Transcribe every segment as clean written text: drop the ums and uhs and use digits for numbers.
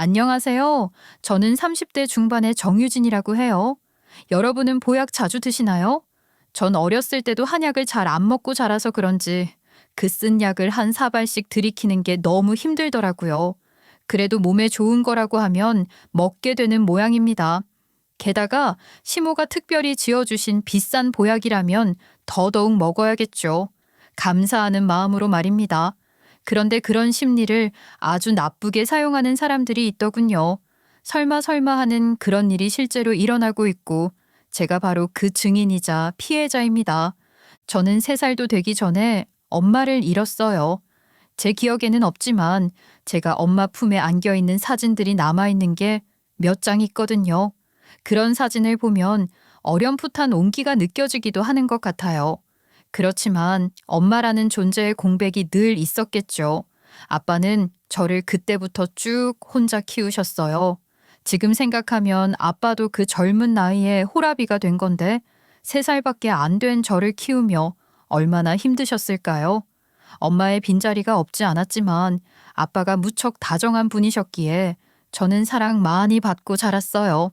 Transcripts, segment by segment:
안녕하세요. 저는 30대 중반의 정유진이라고 해요. 여러분은 보약 자주 드시나요? 전 어렸을 때도 한약을 잘 안 먹고 자라서 그런지 그 쓴 약을 한 사발씩 들이키는 게 너무 힘들더라고요. 그래도 몸에 좋은 거라고 하면 먹게 되는 모양입니다. 게다가 시모가 특별히 지어주신 비싼 보약이라면 더더욱 먹어야겠죠. 감사하는 마음으로 말입니다. 그런데 그런 심리를 아주 나쁘게 사용하는 사람들이 있더군요. 설마 하는 그런 일이 실제로 일어나고 있고 제가 바로 그 증인이자 피해자입니다. 저는 3살도 되기 전에 엄마를 잃었어요. 제 기억에는 없지만 제가 엄마 품에 안겨 있는 사진들이 남아있는 게 몇 장 있거든요. 그런 사진을 보면 어렴풋한 온기가 느껴지기도 하는 것 같아요. 그렇지만 엄마라는 존재의 공백이 늘 있었겠죠. 아빠는 저를 그때부터 쭉 혼자 키우셨어요. 지금 생각하면 아빠도 그 젊은 나이에 호라비가 된 건데 3살밖에 안 된 저를 키우며 얼마나 힘드셨을까요? 엄마의 빈자리가 없지 않았지만 아빠가 무척 다정한 분이셨기에 저는 사랑 많이 받고 자랐어요.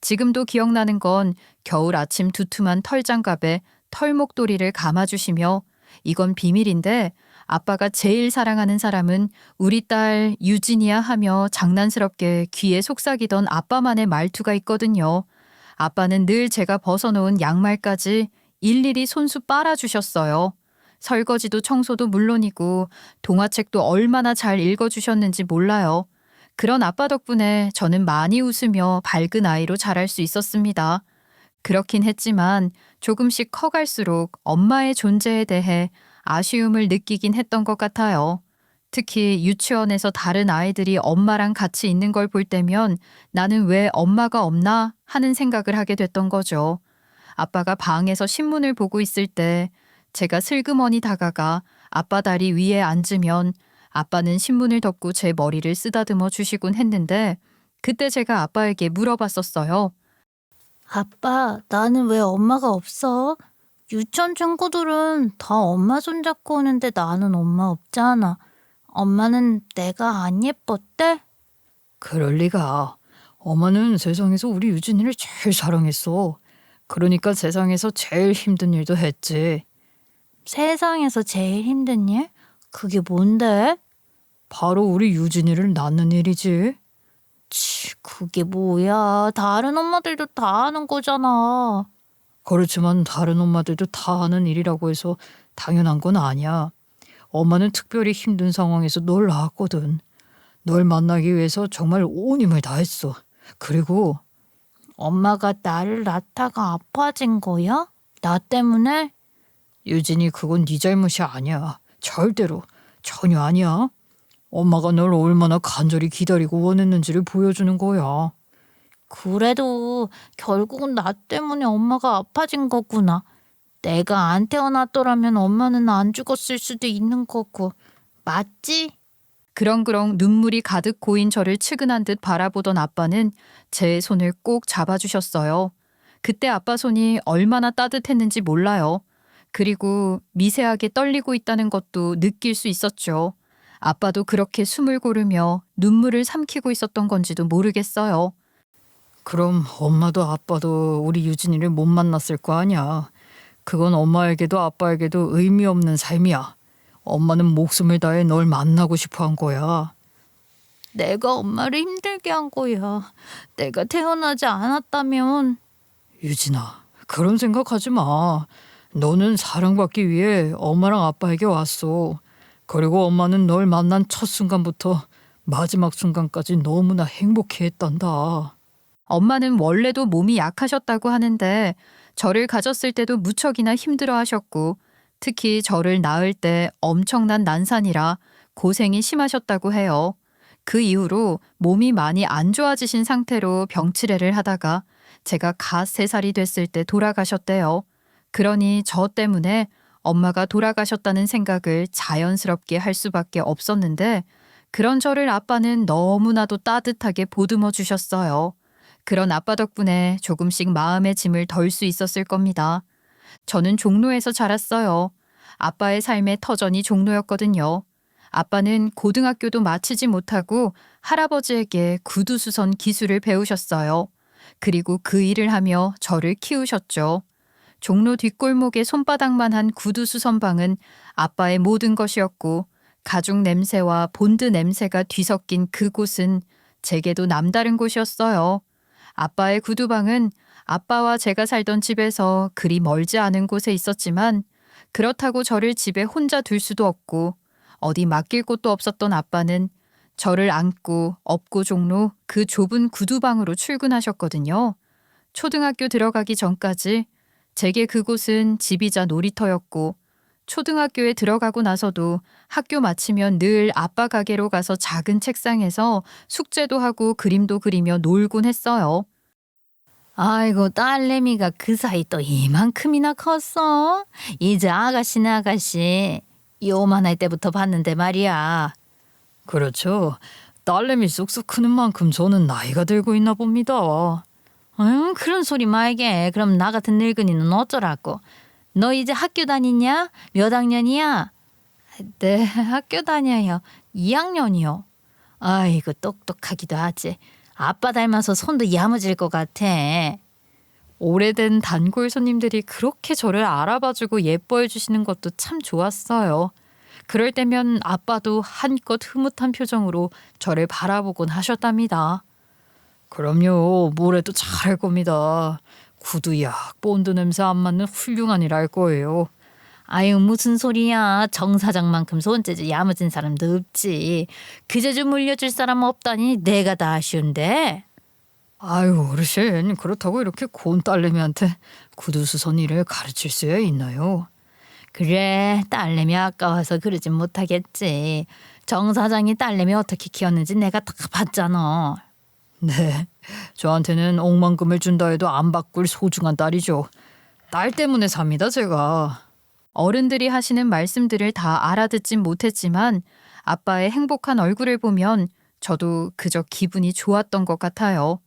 지금도 기억나는 건 겨울 아침 두툼한 털장갑에 털목도리를 감아주시며 이건 비밀인데 아빠가 제일 사랑하는 사람은 우리 딸 유진이야 하며 장난스럽게 귀에 속삭이던 아빠만의 말투가 있거든요. 아빠는 늘 제가 벗어놓은 양말까지 일일이 손수 빨아주셨어요. 설거지도 청소도 물론이고 동화책도 얼마나 잘 읽어주셨는지 몰라요. 그런 아빠 덕분에 저는 많이 웃으며 밝은 아이로 자랄 수 있었습니다. 그렇긴 했지만 조금씩 커갈수록 엄마의 존재에 대해 아쉬움을 느끼긴 했던 것 같아요. 특히 유치원에서 다른 아이들이 엄마랑 같이 있는 걸 볼 때면 나는 왜 엄마가 없나 하는 생각을 하게 됐던 거죠. 아빠가 방에서 신문을 보고 있을 때 제가 슬그머니 다가가 아빠 다리 위에 앉으면 아빠는 신문을 덮고 제 머리를 쓰다듬어 주시곤 했는데 그때 제가 아빠에게 물어봤었어요. 아빠, 나는 왜 엄마가 없어? 유치원 친구들은 다 엄마 손잡고 오는데 나는 엄마 없잖아. 엄마는 내가 안 예뻤대? 그럴 리가. 엄마는 세상에서 우리 유진이를 제일 사랑했어. 그러니까 세상에서 제일 힘든 일도 했지. 세상에서 제일 힘든 일? 그게 뭔데? 바로 우리 유진이를 낳는 일이지. 그게 뭐야. 다른 엄마들도 다 하는 거잖아. 그렇지만 다른 엄마들도 다 하는 일이라고 해서 당연한 건 아니야. 엄마는 특별히 힘든 상황에서 널 낳았거든. 널 만나기 위해서 정말 온 힘을 다했어. 그리고 엄마가 나를 낳다가 아파진 거야? 나 때문에? 유진이 그건 네 잘못이 아니야. 절대로. 전혀 아니야. 엄마가 널 얼마나 간절히 기다리고 원했는지를 보여주는 거야. 그래도 결국은 나 때문에 엄마가 아파진 거구나. 내가 안 태어났더라면 엄마는 안 죽었을 수도 있는 거고. 맞지? 그렁그렁 눈물이 가득 고인 저를 측은한 듯 바라보던 아빠는 제 손을 꼭 잡아주셨어요. 그때 아빠 손이 얼마나 따뜻했는지 몰라요. 그리고 미세하게 떨리고 있다는 것도 느낄 수 있었죠. 아빠도 그렇게 숨을 고르며 눈물을 삼키고 있었던 건지도 모르겠어요. 그럼 엄마도 아빠도 우리 유진이를 못 만났을 거 아니야. 그건 엄마에게도 아빠에게도 의미 없는 삶이야. 엄마는 목숨을 다해 널 만나고 싶어 한 거야. 내가 엄마를 힘들게 한 거야. 내가 태어나지 않았다면. 유진아, 그런 생각하지 마. 너는 사랑받기 위해 엄마랑 아빠에게 왔어. 그리고 엄마는 널 만난 첫 순간부터 마지막 순간까지 너무나 행복해했단다. 엄마는 원래도 몸이 약하셨다고 하는데 저를 가졌을 때도 무척이나 힘들어 하셨고 특히 저를 낳을 때 엄청난 난산이라 고생이 심하셨다고 해요. 그 이후로 몸이 많이 안 좋아지신 상태로 병치레를 하다가 제가 갓 3살이 됐을 때 돌아가셨대요. 그러니 저 때문에 엄마가 돌아가셨다는 생각을 자연스럽게 할 수밖에 없었는데 그런 저를 아빠는 너무나도 따뜻하게 보듬어 주셨어요. 그런 아빠 덕분에 조금씩 마음의 짐을 덜 수 있었을 겁니다. 저는 종로에서 자랐어요. 아빠의 삶의 터전이 종로였거든요. 아빠는 고등학교도 마치지 못하고 할아버지에게 구두수선 기술을 배우셨어요. 그리고 그 일을 하며 저를 키우셨죠. 종로 뒷골목의 손바닥만한 구두수선방은 아빠의 모든 것이었고 가죽 냄새와 본드 냄새가 뒤섞인 그곳은 제게도 남다른 곳이었어요. 아빠의 구두방은 아빠와 제가 살던 집에서 그리 멀지 않은 곳에 있었지만 그렇다고 저를 집에 혼자 둘 수도 없고 어디 맡길 곳도 없었던 아빠는 저를 안고 업고 종로 그 좁은 구두방으로 출근하셨거든요. 초등학교 들어가기 전까지 제게 그곳은 집이자 놀이터였고 초등학교에 들어가고 나서도 학교 마치면 늘 아빠 가게로 가서 작은 책상에서 숙제도 하고 그림도 그리며 놀곤 했어요. 아이고, 딸내미가 그 사이 또 이만큼이나 컸어? 이제 아가씨네 아가씨. 요만할 때부터 봤는데 말이야. 그렇죠. 딸내미 쑥쑥 크는 만큼 저는 나이가 들고 있나 봅니다. 응, 그런 소리 말게. 그럼 나 같은 늙은이는 어쩌라고. 너 이제 학교 다니냐? 몇 학년이야? 네, 학교 다녀요. 2학년이요. 아이고, 똑똑하기도 하지. 아빠 닮아서 손도 야무질 것 같아. 오래된 단골 손님들이 그렇게 저를 알아봐주고 예뻐해 주시는 것도 참 좋았어요. 그럴 때면 아빠도 한껏 흐뭇한 표정으로 저를 바라보곤 하셨답니다. 그럼요. 뭐래도 잘할 겁니다. 구두약, 본드 냄새 안 맡는 훌륭한 일 할 거예요. 아유, 무슨 소리야. 정 사장만큼 손재주 야무진 사람도 없지. 그 재주 물려줄 사람 없다니 내가 다 아쉬운데. 아유, 어르신, 그렇다고 이렇게 고운 딸내미한테 구두수선 일을 가르칠 수야 있나요? 그래, 딸내미 아까워서 그러진 못하겠지. 정 사장이 딸내미 어떻게 키웠는지 내가 다 봤잖아. 네, 저한테는 억만금을 준다 해도 안 바꿀 소중한 딸이죠. 딸 때문에 삽니다, 제가. 어른들이 하시는 말씀들을 다 알아듣진 못했지만 아빠의 행복한 얼굴을 보면 저도 그저 기분이 좋았던 것 같아요.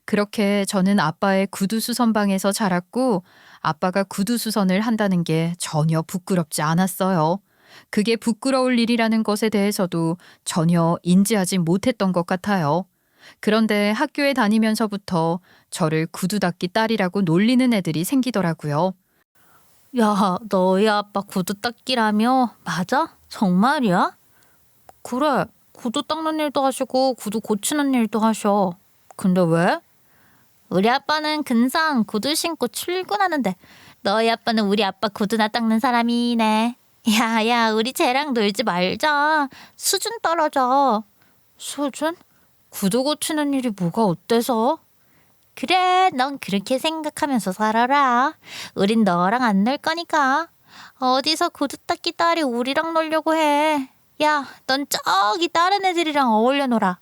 그렇게 저는 아빠의 구두수선방에서 자랐고 아빠가 구두수선을 한다는 게 전혀 부끄럽지 않았어요. 그게 부끄러울 일이라는 것에 대해서도 전혀 인지하지 못했던 것 같아요. 그런데 학교에 다니면서부터 저를 구두 닦기 딸이라고 놀리는 애들이 생기더라고요. 야, 너희 아빠 구두 닦기라며? 맞아? 정말이야? 그래, 구두 닦는 일도 하시고 구두 고치는 일도 하셔. 근데 왜? 우리 아빠는 근상 구두 신고 출근하는데 너희 아빠는 우리 아빠 구두나 닦는 사람이네. 야야, 우리 쟤랑 놀지 말자. 수준 떨어져. 수준? 구두 고치는 일이 뭐가 어때서? 그래, 넌 그렇게 생각하면서 살아라. 우린 너랑 안 놀 거니까. 어디서 구두 닦기 딸이 우리랑 놀려고 해. 야, 넌 저기 다른 애들이랑 어울려 놀아.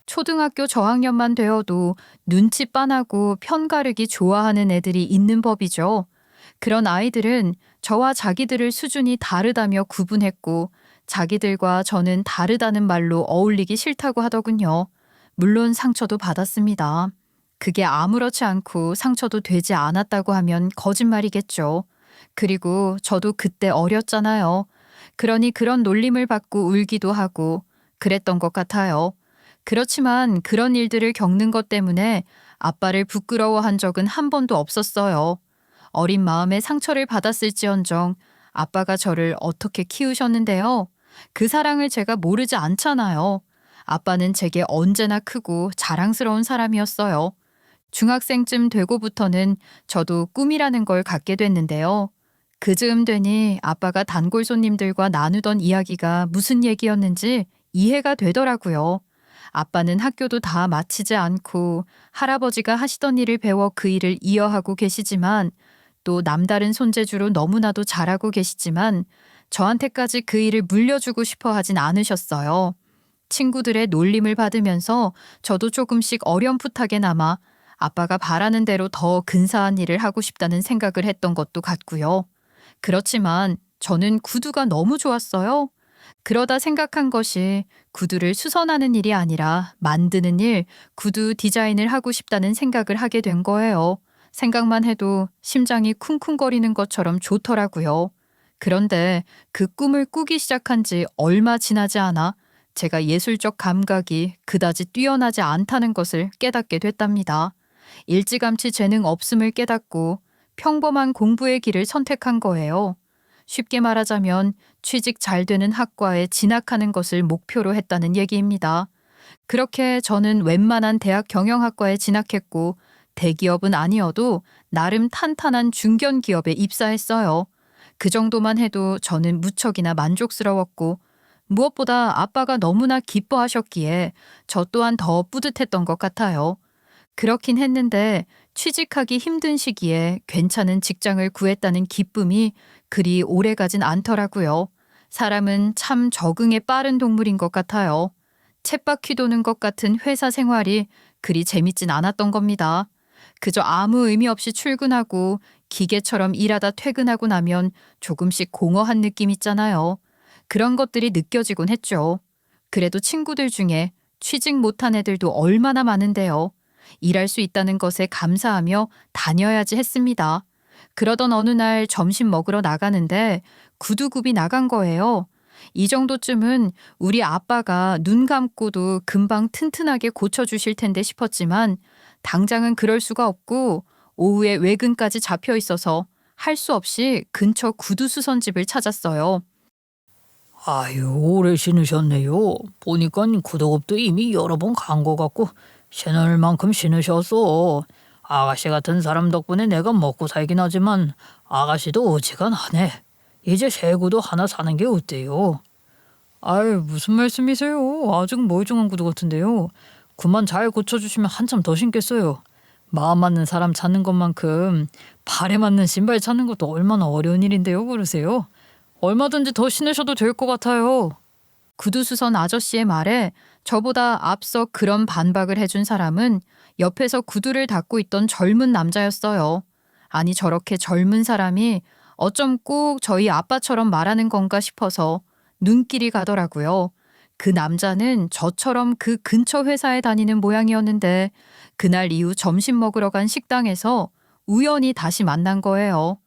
초등학교 저학년만 되어도 눈치 빤하고 편가르기 좋아하는 애들이 있는 법이죠. 그런 아이들은 저와 자기들을 수준이 다르다며 구분했고 자기들과 저는 다르다는 말로 어울리기 싫다고 하더군요. 물론 상처도 받았습니다. 그게 아무렇지 않고 상처도 되지 않았다고 하면 거짓말이겠죠. 그리고 저도 그때 어렸잖아요. 그러니 그런 놀림을 받고 울기도 하고 그랬던 것 같아요. 그렇지만 그런 일들을 겪는 것 때문에 아빠를 부끄러워한 적은 한 번도 없었어요. 어린 마음에 상처를 받았을지언정 아빠가 저를 어떻게 키우셨는데요. 그 사랑을 제가 모르지 않잖아요. 아빠는 제게 언제나 크고 자랑스러운 사람이었어요. 중학생쯤 되고부터는 저도 꿈이라는 걸 갖게 됐는데요. 그즈음 되니 아빠가 단골 손님들과 나누던 이야기가 무슨 얘기였는지 이해가 되더라고요. 아빠는 학교도 다 마치지 않고 할아버지가 하시던 일을 배워 그 일을 이어하고 계시지만 또 남다른 손재주로 너무나도 잘하고 계시지만 저한테까지 그 일을 물려주고 싶어 하진 않으셨어요. 친구들의 놀림을 받으면서 저도 조금씩 어렴풋하게나마 아빠가 바라는 대로 더 근사한 일을 하고 싶다는 생각을 했던 것도 같고요. 그렇지만 저는 구두가 너무 좋았어요. 그러다 생각한 것이 구두를 수선하는 일이 아니라 만드는 일, 구두 디자인을 하고 싶다는 생각을 하게 된 거예요. 생각만 해도 심장이 쿵쿵거리는 것처럼 좋더라고요. 그런데 그 꿈을 꾸기 시작한 지 얼마 지나지 않아 제가 예술적 감각이 그다지 뛰어나지 않다는 것을 깨닫게 됐답니다. 일찌감치 재능 없음을 깨닫고 평범한 공부의 길을 선택한 거예요. 쉽게 말하자면 취직 잘 되는 학과에 진학하는 것을 목표로 했다는 얘기입니다. 그렇게 저는 웬만한 대학 경영학과에 진학했고 대기업은 아니어도 나름 탄탄한 중견 기업에 입사했어요. 그 정도만 해도 저는 무척이나 만족스러웠고 무엇보다 아빠가 너무나 기뻐하셨기에 저 또한 더 뿌듯했던 것 같아요. 그렇긴 했는데 취직하기 힘든 시기에 괜찮은 직장을 구했다는 기쁨이 그리 오래가진 않더라고요. 사람은 참 적응에 빠른 동물인 것 같아요. 쳇바퀴 도는 것 같은 회사 생활이 그리 재밌진 않았던 겁니다. 그저 아무 의미 없이 출근하고 기계처럼 일하다 퇴근하고 나면 조금씩 공허한 느낌 있잖아요. 그런 것들이 느껴지곤 했죠. 그래도 친구들 중에 취직 못한 애들도 얼마나 많은데요. 일할 수 있다는 것에 감사하며 다녀야지 했습니다. 그러던 어느 날 점심 먹으러 나가는데 구두굽이 나간 거예요. 이 정도쯤은 우리 아빠가 눈 감고도 금방 튼튼하게 고쳐주실 텐데 싶었지만 당장은 그럴 수가 없고 오후에 외근까지 잡혀 있어서 할 수 없이 근처 구두 수선집을 찾았어요. 아유, 오래 신으셨네요. 보니까 구두굽도 이미 여러 번 간 것 같고 신을 만큼 신으셨어. 아가씨 같은 사람 덕분에 내가 먹고 살긴 하지만 아가씨도 어지간하네. 이제 새 구두 하나 사는 게 어때요? 아유, 무슨 말씀이세요? 아직 멀쩡한 구두 같은데요. 그만 잘 고쳐주시면 한참 더 신겠어요. 마음 맞는 사람 찾는 것만큼 발에 맞는 신발 찾는 것도 얼마나 어려운 일인데요, 그러세요? 얼마든지 더 신으셔도 될 것 같아요. 구두수선 아저씨의 말에 저보다 앞서 그런 반박을 해준 사람은 옆에서 구두를 닦고 있던 젊은 남자였어요. 아니 저렇게 젊은 사람이 어쩜 꼭 저희 아빠처럼 말하는 건가 싶어서 눈길이 가더라고요. 그 남자는 저처럼 그 근처 회사에 다니는 모양이었는데 그날 이후 점심 먹으러 간 식당에서 우연히 다시 만난 거예요.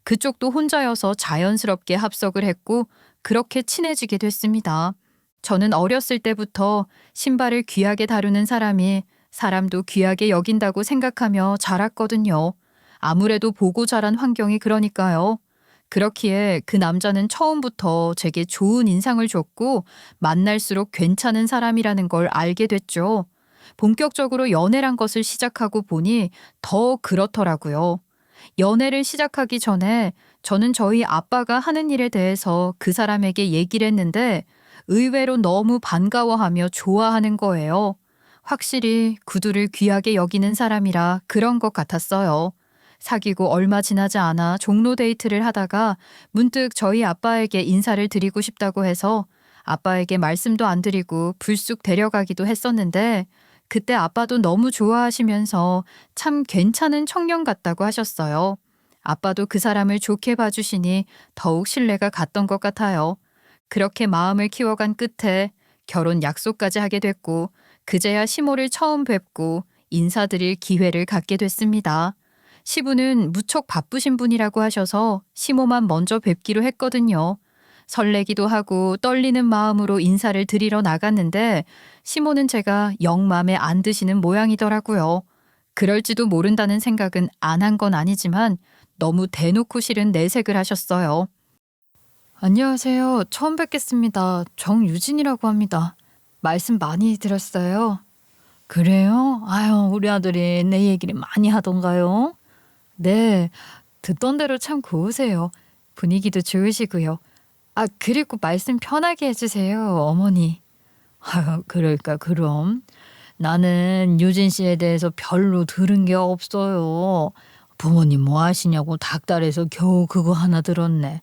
그쪽도 혼자여서 자연스럽게 합석을 했고 그렇게 친해지게 됐습니다. 저는 어렸을 때부터 신발을 귀하게 다루는 사람이 사람도 귀하게 여긴다고 생각하며 자랐거든요. 아무래도 보고 자란 환경이 그러니까요. 그렇기에 그 남자는 처음부터 제게 좋은 인상을 줬고 만날수록 괜찮은 사람이라는 걸 알게 됐죠. 본격적으로 연애란 것을 시작하고 보니 더 그렇더라고요. 연애를 시작하기 전에 저는 저희 아빠가 하는 일에 대해서 그 사람에게 얘기를 했는데 의외로 너무 반가워하며 좋아하는 거예요. 확실히 구두를 귀하게 여기는 사람이라 그런 것 같았어요. 사귀고 얼마 지나지 않아 종로 데이트를 하다가 문득 저희 아빠에게 인사를 드리고 싶다고 해서 아빠에게 말씀도 안 드리고 불쑥 데려가기도 했었는데 그때 아빠도 너무 좋아하시면서 참 괜찮은 청년 같다고 하셨어요. 아빠도 그 사람을 좋게 봐주시니 더욱 신뢰가 갔던 것 같아요. 그렇게 마음을 키워간 끝에 결혼 약속까지 하게 됐고 그제야 시모를 처음 뵙고 인사드릴 기회를 갖게 됐습니다. 시부는 무척 바쁘신 분이라고 하셔서 시모만 먼저 뵙기로 했거든요. 설레기도 하고 떨리는 마음으로 인사를 드리러 나갔는데 시모는 제가 영 맘에 안 드시는 모양이더라고요. 그럴지도 모른다는 생각은 안 한 건 아니지만 너무 대놓고 싫은 내색을 하셨어요. 안녕하세요. 처음 뵙겠습니다. 정유진이라고 합니다. 말씀 많이 들었어요. 그래요? 아유, 우리 아들이 내 얘기를 많이 하던가요? 네, 듣던 대로 참 고우세요. 분위기도 좋으시고요. 아, 그리고 말씀 편하게 해주세요, 어머니. 아유, 그러니까 그럼. 나는 유진 씨에 대해서 별로 들은 게 없어요. 부모님 뭐 하시냐고 닥달해서 겨우 그거 하나 들었네.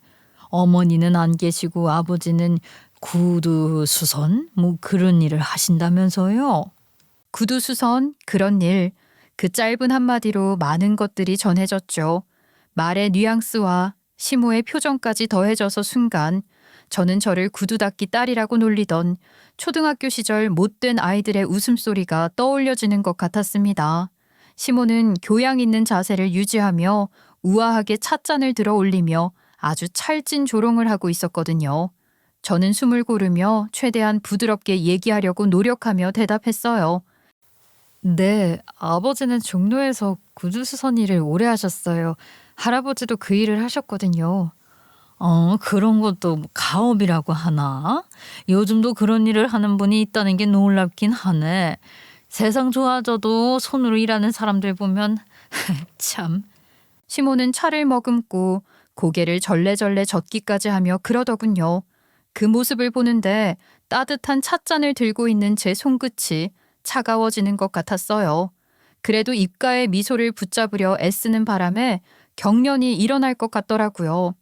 어머니는 안 계시고 아버지는 구두 수선 뭐 그런 일을 하신다면서요. 구두 수선, 그런 일. 그 짧은 한마디로 많은 것들이 전해졌죠. 말의 뉘앙스와 시모의 표정까지 더해져서 순간 저는 저를 구두 닦기 딸이라고 놀리던 초등학교 시절 못된 아이들의 웃음소리가 떠올려지는 것 같았습니다. 시모는 교양 있는 자세를 유지하며 우아하게 찻잔을 들어 올리며 아주 찰진 조롱을 하고 있었거든요. 저는 숨을 고르며 최대한 부드럽게 얘기하려고 노력하며 대답했어요. 네, 아버지는 종로에서 구두수선 일을 오래 하셨어요. 할아버지도 그 일을 하셨거든요. 그런 것도 뭐 가업이라고 하나? 요즘도 그런 일을 하는 분이 있다는 게 놀랍긴 하네. 세상 좋아져도 손으로 일하는 사람들 보면 참. 시모는 차를 머금고 고개를 절레절레 젓기까지 하며 그러더군요. 그 모습을 보는데 따뜻한 찻잔을 들고 있는 제 손끝이 차가워지는 것 같았어요. 그래도 입가에 미소를 붙잡으려 애쓰는 바람에 경련이 일어날 것 같더라고요.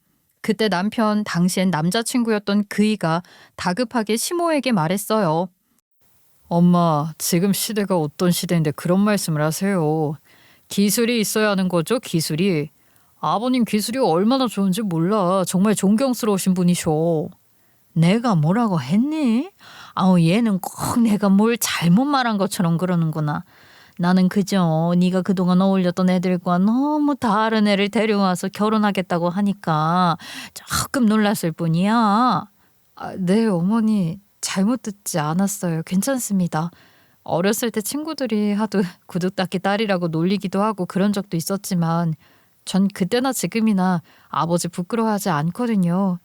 그때 남편, 당시엔 남자친구였던 그이가 다급하게 시모에게 말했어요. 엄마, 지금 시대가 어떤 시대인데 그런 말씀을 하세요. 기술이 있어야 하는 거죠, 기술이. 아버님 기술이 얼마나 좋은지 몰라. 정말 존경스러우신 분이셔. 내가 뭐라고 했니? 얘는 꼭 내가 뭘 잘못 말한 것처럼 그러는구나. 나는 그저 네가 그동안 어울렸던 애들과 너무 다른 애를 데려와서 결혼하겠다고 하니까 조금 놀랐을 뿐이야. 네, 어머니. 잘못 듣지 않았어요. 괜찮습니다. 어렸을 때 친구들이 하도 구두 닦기 딸이라고 놀리기도 하고 그런 적도 있었지만 전 그때나 지금이나 아버지 부끄러워하지 않거든요.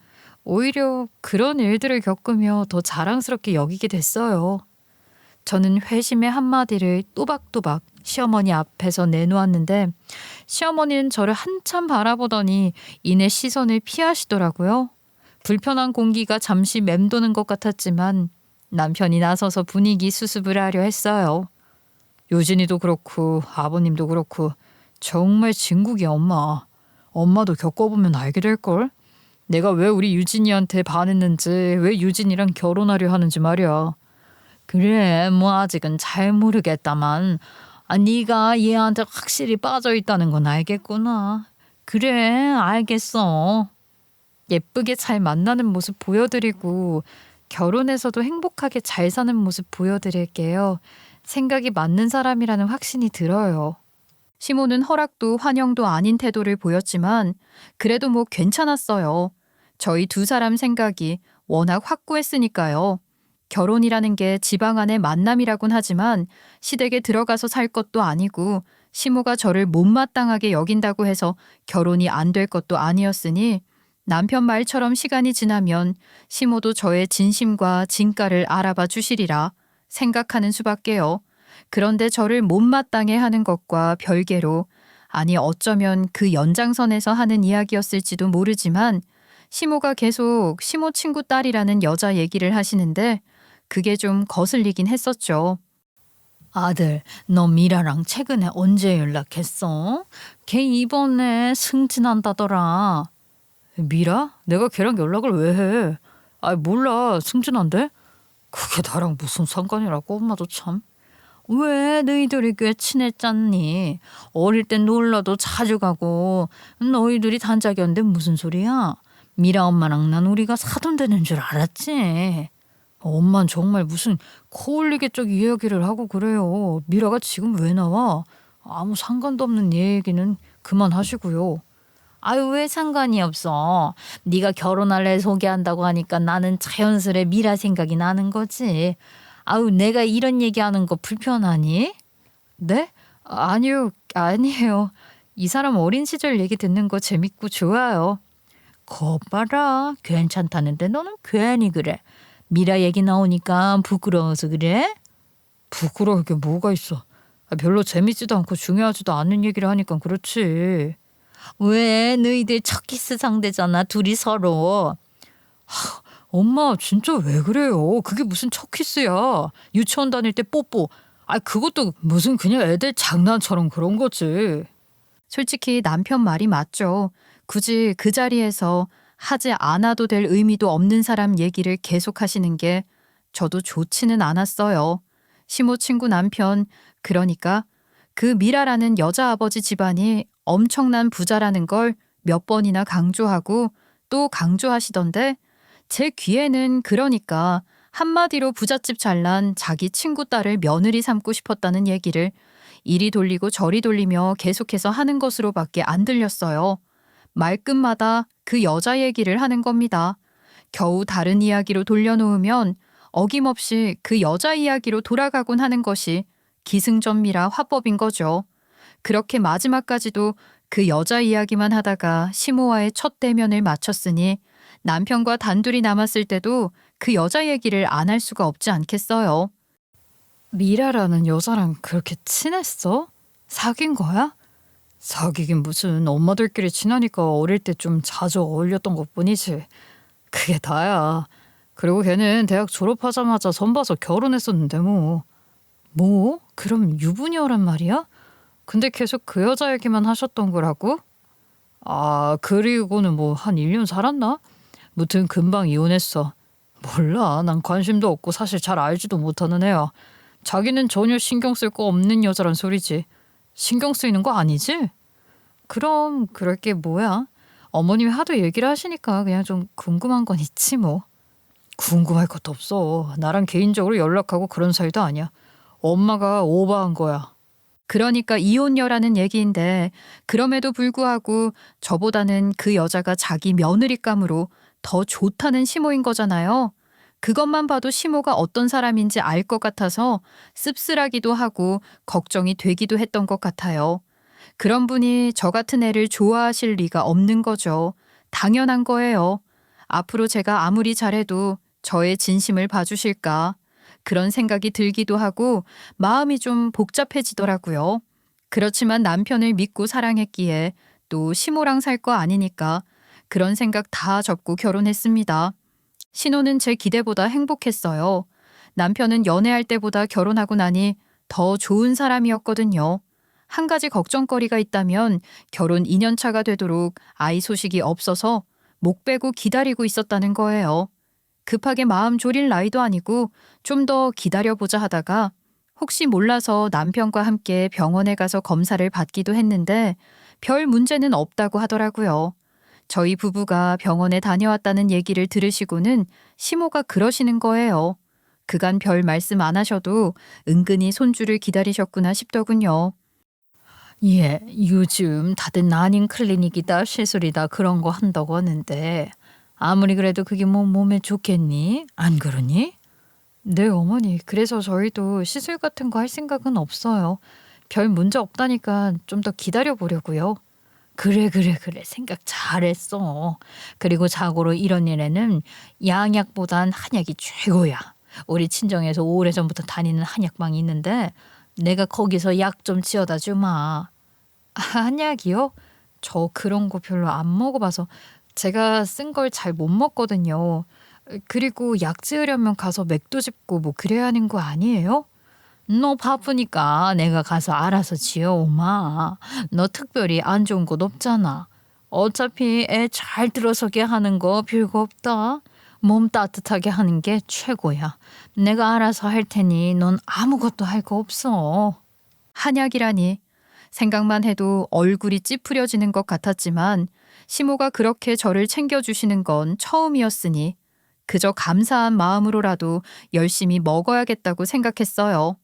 오히려 그런 일들을 겪으며 더 자랑스럽게 여기게 됐어요. 저는 회심의 한마디를 또박또박 시어머니 앞에서 내놓았는데 시어머니는 저를 한참 바라보더니 이내 시선을 피하시더라고요. 불편한 공기가 잠시 맴도는 것 같았지만 남편이 나서서 분위기 수습을 하려 했어요. 유진이도 그렇고 아버님도 그렇고 정말 진국이야, 엄마. 엄마도 겪어보면 알게 될걸? 내가 왜 우리 유진이한테 반했는지, 왜 유진이랑 결혼하려 하는지 말이야. 그래, 뭐 아직은 잘 모르겠다만 네가 얘한테 확실히 빠져있다는 건 알겠구나. 그래, 알겠어. 예쁘게 잘 만나는 모습 보여드리고 결혼해서도 행복하게 잘 사는 모습 보여드릴게요. 생각이 맞는 사람이라는 확신이 들어요. 시모는 허락도 환영도 아닌 태도를 보였지만 그래도 뭐 괜찮았어요. 저희 두 사람 생각이 워낙 확고했으니까요. 결혼이라는 게 지방 안의 만남이라곤 하지만 시댁에 들어가서 살 것도 아니고 시모가 저를 못마땅하게 여긴다고 해서 결혼이 안 될 것도 아니었으니 남편 말처럼 시간이 지나면 시모도 저의 진심과 진가를 알아봐 주시리라 생각하는 수밖에요. 그런데 저를 못마땅해 하는 것과 별개로, 아니 어쩌면 그 연장선에서 하는 이야기였을지도 모르지만 시모가 계속 시모 친구 딸이라는 여자 얘기를 하시는데 그게 좀 거슬리긴 했었죠. 아들, 너 미라랑 최근에 언제 연락했어? 걔 이번에 승진한다더라. 미라? 내가 걔랑 연락을 왜 해? 몰라. 승진한대? 그게 나랑 무슨 상관이라고, 엄마도 참. 왜 너희들이 꽤 친했잖니? 어릴 땐 놀러도 자주 가고 너희들이 단짝이었는데 무슨 소리야? 미라 엄마랑 난 우리가 사돈 되는 줄 알았지. 엄만 정말 무슨 코올리게 쪽 이야기를 하고 그래요. 미라가 지금 왜 나와? 아무 상관도 없는 얘기는 그만하시고요. 아유, 왜 상관이 없어. 네가 결혼할 애 소개한다고 하니까 나는 자연스레 미라 생각이 나는 거지. 아유, 내가 이런 얘기하는 거 불편하니? 네? 아니에요. 이 사람 어린 시절 얘기 듣는 거 재밌고 좋아요. 거 봐라. 괜찮다는데 너는 괜히 그래. 미라 얘기 나오니까 부끄러워서 그래? 부끄러울 게 뭐가 있어. 별로 재밌지도 않고 중요하지도 않은 얘기를 하니까 그렇지. 왜? 너희들 첫 키스 상대잖아, 둘이 서로. 엄마 진짜 왜 그래요? 그게 무슨 첫 키스야. 유치원 다닐 때 뽀뽀. 그것도 무슨 그냥 애들 장난처럼 그런 거지. 솔직히 남편 말이 맞죠. 굳이 그 자리에서 하지 않아도 될 의미도 없는 사람 얘기를 계속 하시는 게 저도 좋지는 않았어요. 시모 친구 남편, 그러니까 그 미라라는 여자 아버지 집안이 엄청난 부자라는 걸 몇 번이나 강조하고 또 강조하시던데 제 귀에는 그러니까 한마디로 부잣집 잘난 자기 친구 딸을 며느리 삼고 싶었다는 얘기를 이리 돌리고 저리 돌리며 계속해서 하는 것으로밖에 안 들렸어요. 말끝마다 그 여자 얘기를 하는 겁니다. 겨우 다른 이야기로 돌려놓으면 어김없이 그 여자 이야기로 돌아가곤 하는 것이 기승전미라 화법인 거죠. 그렇게 마지막까지도 그 여자 이야기만 하다가 시모와의 첫 대면을 마쳤으니 남편과 단둘이 남았을 때도 그 여자 얘기를 안 할 수가 없지 않겠어요. 미라라는 여자랑 그렇게 친했어? 사귄 거야? 사귀긴 무슨, 엄마들끼리 친하니까 어릴 때 좀 자주 어울렸던 것뿐이지. 그게 다야. 그리고 걔는 대학 졸업하자마자 선 봐서 결혼했었는데 뭐. 뭐? 그럼 유부녀란 말이야? 근데 계속 그 여자 얘기만 하셨던 거라고? 아, 그리고는 뭐 한 1년 살았나? 무튼 금방 이혼했어. 몰라. 난 관심도 없고 사실 잘 알지도 못하는 애야. 자기는 전혀 신경 쓸 거 없는 여자란 소리지. 신경 쓰이는 거 아니지? 그럼 그럴 게 뭐야? 어머님이 하도 얘기를 하시니까 그냥 좀 궁금한 건 있지 뭐. 궁금할 것도 없어. 나랑 개인적으로 연락하고 그런 사이도 아니야. 엄마가 오버한 거야. 그러니까 이혼녀라는 얘기인데 그럼에도 불구하고 저보다는 그 여자가 자기 며느리감으로 더 좋다는 시모인 거잖아요. 그것만 봐도 시모가 어떤 사람인지 알 것 같아서 씁쓸하기도 하고 걱정이 되기도 했던 것 같아요. 그런 분이 저 같은 애를 좋아하실 리가 없는 거죠. 당연한 거예요. 앞으로 제가 아무리 잘해도 저의 진심을 봐주실까? 그런 생각이 들기도 하고 마음이 좀 복잡해지더라고요. 그렇지만 남편을 믿고 사랑했기에 또 시모랑 살 거 아니니까 그런 생각 다 접고 결혼했습니다. 신호는 제 기대보다 행복했어요. 남편은 연애할 때보다 결혼하고 나니 더 좋은 사람이었거든요. 한 가지 걱정거리가 있다면 결혼 2년 차가 되도록 아이 소식이 없어서 목 빼고 기다리고 있었다는 거예요. 급하게 마음 졸일 나이도 아니고 좀 더 기다려보자 하다가 혹시 몰라서 남편과 함께 병원에 가서 검사를 받기도 했는데 별 문제는 없다고 하더라고요. 저희 부부가 병원에 다녀왔다는 얘기를 들으시고는 시모가 그러시는 거예요. 그간 별 말씀 안 하셔도 은근히 손주를 기다리셨구나 싶더군요. 예, 요즘 다들 난임 클리닉이다 시술이다 그런 거 한다고 하는데 아무리 그래도 그게 뭐 몸에 좋겠니? 안 그러니? 네, 어머니. 그래서 저희도 시술 같은 거 할 생각은 없어요. 별 문제 없다니까 좀 더 기다려 보려고요. 그래. 생각 잘했어. 그리고 자고로 이런 일에는 양약보단 한약이 최고야. 우리 친정에서 오래전부터 다니는 한약방이 있는데 내가 거기서 약 좀 지어다 주마. 한약이요? 저 그런 거 별로 안 먹어봐서 제가 쓴 걸 잘 못 먹거든요. 그리고 약 지으려면 가서 맥도 짚고 뭐 그래야 하는 거 아니에요? 너 바쁘니까 내가 가서 알아서 지어오마. 너 특별히 안 좋은 곳 없잖아. 어차피 애 잘 들어서게 하는 거 별거 없다. 몸 따뜻하게 하는 게 최고야. 내가 알아서 할 테니 넌 아무것도 할 거 없어. 한약이라니 생각만 해도 얼굴이 찌푸려지는 것 같았지만 시모가 그렇게 저를 챙겨주시는 건 처음이었으니 그저 감사한 마음으로라도 열심히 먹어야겠다고 생각했어요.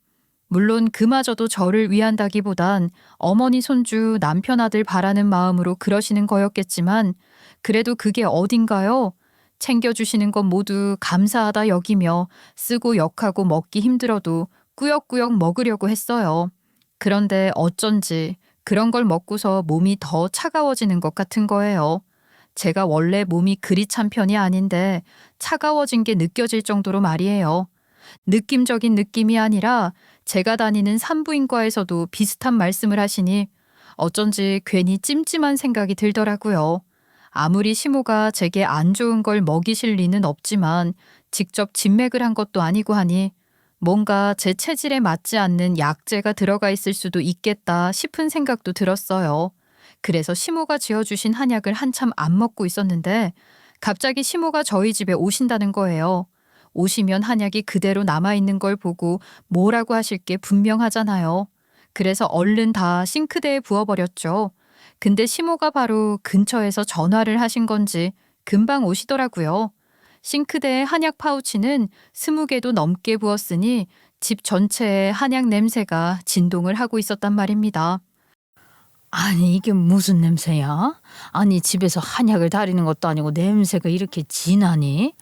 물론 그마저도 저를 위한다기보단 어머니 손주 남편 아들 바라는 마음으로 그러시는 거였겠지만 그래도 그게 어딘가요? 챙겨주시는 건 모두 감사하다 여기며 쓰고 역하고 먹기 힘들어도 꾸역꾸역 먹으려고 했어요. 그런데 어쩐지 그런 걸 먹고서 몸이 더 차가워지는 것 같은 거예요. 제가 원래 몸이 그리 찬 편이 아닌데 차가워진 게 느껴질 정도로 말이에요. 느낌적인 느낌이 아니라 제가 다니는 산부인과에서도 비슷한 말씀을 하시니 어쩐지 괜히 찜찜한 생각이 들더라고요. 아무리 시모가 제게 안 좋은 걸 먹이실 리는 없지만 직접 진맥을 한 것도 아니고 하니 뭔가 제 체질에 맞지 않는 약재가 들어가 있을 수도 있겠다 싶은 생각도 들었어요. 그래서 시모가 지어주신 한약을 한참 안 먹고 있었는데 갑자기 시모가 저희 집에 오신다는 거예요. 오시면 한약이 그대로 남아있는 걸 보고 뭐라고 하실 게 분명하잖아요. 그래서 얼른 다 싱크대에 부어버렸죠. 근데 시모가 바로 근처에서 전화를 하신 건지 금방 오시더라고요. 싱크대에 한약 파우치는 20개도 넘게 부었으니 집 전체에 한약 냄새가 진동을 하고 있었단 말입니다. 아니 이게 무슨 냄새야? 아니 집에서 한약을 다리는 것도 아니고 냄새가 이렇게 진하니?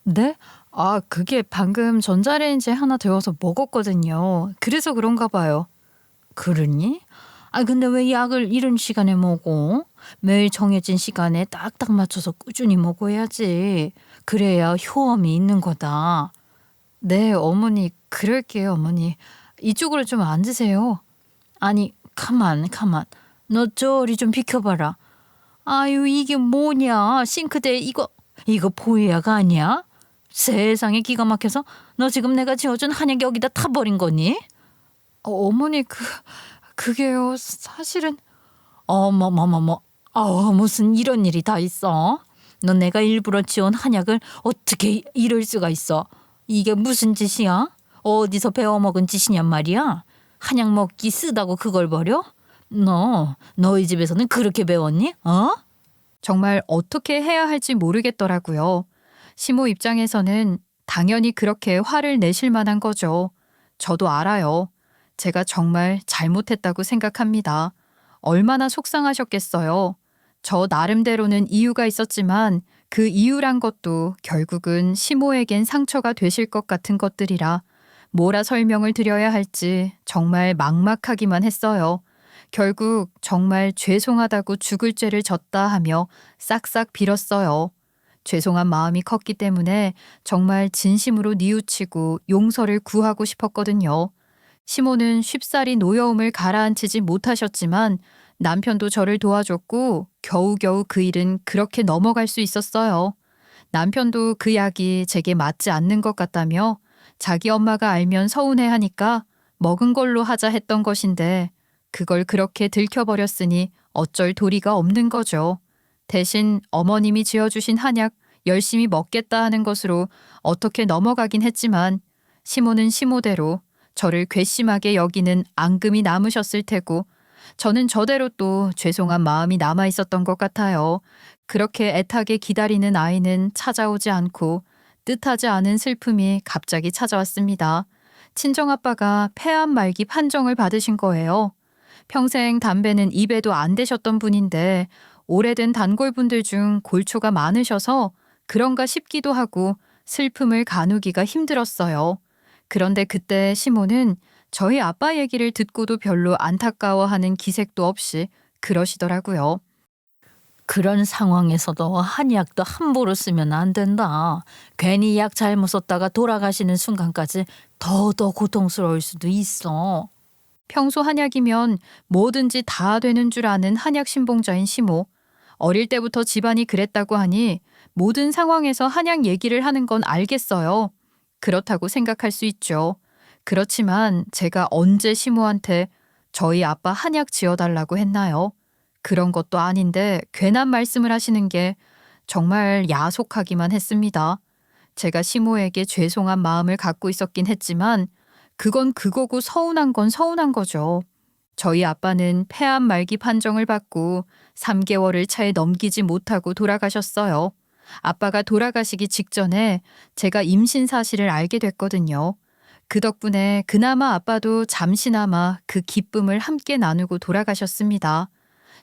네? 아, 그게 방금 전자레인지에 하나 데워서 먹었거든요. 그래서 그런가 봐요. 그러니? 아 근데 왜 약을 이런 시간에 먹어? 매일 정해진 시간에 딱딱 맞춰서 꾸준히 먹어야지. 그래야 효험이 있는 거다. 네, 어머니, 그럴게요, 어머니. 이쪽으로 좀 앉으세요. 아니 가만. 너 저리 좀 비켜봐라. 아유 이게 뭐냐? 싱크대 이거 보약 아니야? 세상에 기가 막혀서 너 지금 내가 지어준 한약 여기다 타버린 거니? 어머니, 그게요, 사실은. 어머머머머. 무슨 이런 일이 다 있어? 너 내가 일부러 지은 한약을 어떻게 이럴 수가 있어? 이게 무슨 짓이야? 어디서 배워먹은 짓이냔 말이야? 한약 먹기 쓰다고 그걸 버려? 너희 집에서는 그렇게 배웠니? 정말 어떻게 해야 할지 모르겠더라고요. 시모 입장에서는 당연히 그렇게 화를 내실 만한 거죠. 저도 알아요. 제가 정말 잘못했다고 생각합니다. 얼마나 속상하셨겠어요. 저 나름대로는 이유가 있었지만 그 이유란 것도 결국은 시모에겐 상처가 되실 것 같은 것들이라 뭐라 설명을 드려야 할지 정말 막막하기만 했어요. 결국 정말 죄송하다고 죽을 죄를 졌다 하며 싹싹 빌었어요. 죄송한 마음이 컸기 때문에 정말 진심으로 뉘우치고 용서를 구하고 싶었거든요. 시모는 쉽사리 노여움을 가라앉히지 못하셨지만 남편도 저를 도와줬고 겨우겨우 그 일은 그렇게 넘어갈 수 있었어요. 남편도 그 약이 제게 맞지 않는 것 같다며 자기 엄마가 알면 서운해하니까 먹은 걸로 하자 했던 것인데 그걸 그렇게 들켜버렸으니 어쩔 도리가 없는 거죠. 대신 어머님이 지어주신 한약 열심히 먹겠다 하는 것으로 어떻게 넘어가긴 했지만 시모는 시모대로 저를 괘씸하게 여기는 앙금이 남으셨을 테고 저는 저대로 또 죄송한 마음이 남아 있었던 것 같아요. 그렇게 애타게 기다리는 아이는 찾아오지 않고 뜻하지 않은 슬픔이 갑자기 찾아왔습니다. 친정아빠가 폐암 말기 판정을 받으신 거예요. 평생 담배는 입에도 안 대셨던 분인데 오래된 단골분들 중 골초가 많으셔서 그런가 싶기도 하고 슬픔을 가누기가 힘들었어요. 그런데 그때 시모는 저희 아빠 얘기를 듣고도 별로 안타까워하는 기색도 없이 그러시더라고요. 그런 상황에서도 한약도 함부로 쓰면 안 된다. 괜히 약 잘못 썼다가 돌아가시는 순간까지 더더 고통스러울 수도 있어. 평소 한약이면 뭐든지 다 되는 줄 아는 한약 신봉자인 시모. 어릴 때부터 집안이 그랬다고 하니 모든 상황에서 한약 얘기를 하는 건 알겠어요. 그렇다고 생각할 수 있죠. 그렇지만 제가 언제 시모한테 저희 아빠 한약 지어달라고 했나요? 그런 것도 아닌데 괜한 말씀을 하시는 게 정말 야속하기만 했습니다. 제가 시모에게 죄송한 마음을 갖고 있었긴 했지만 그건 그거고 서운한 건 서운한 거죠. 저희 아빠는 폐암 말기 판정을 받고 3개월을 차에 넘기지 못하고 돌아가셨어요. 아빠가 돌아가시기 직전에 제가 임신 사실을 알게 됐거든요. 그 덕분에 그나마 아빠도 잠시나마 그 기쁨을 함께 나누고 돌아가셨습니다.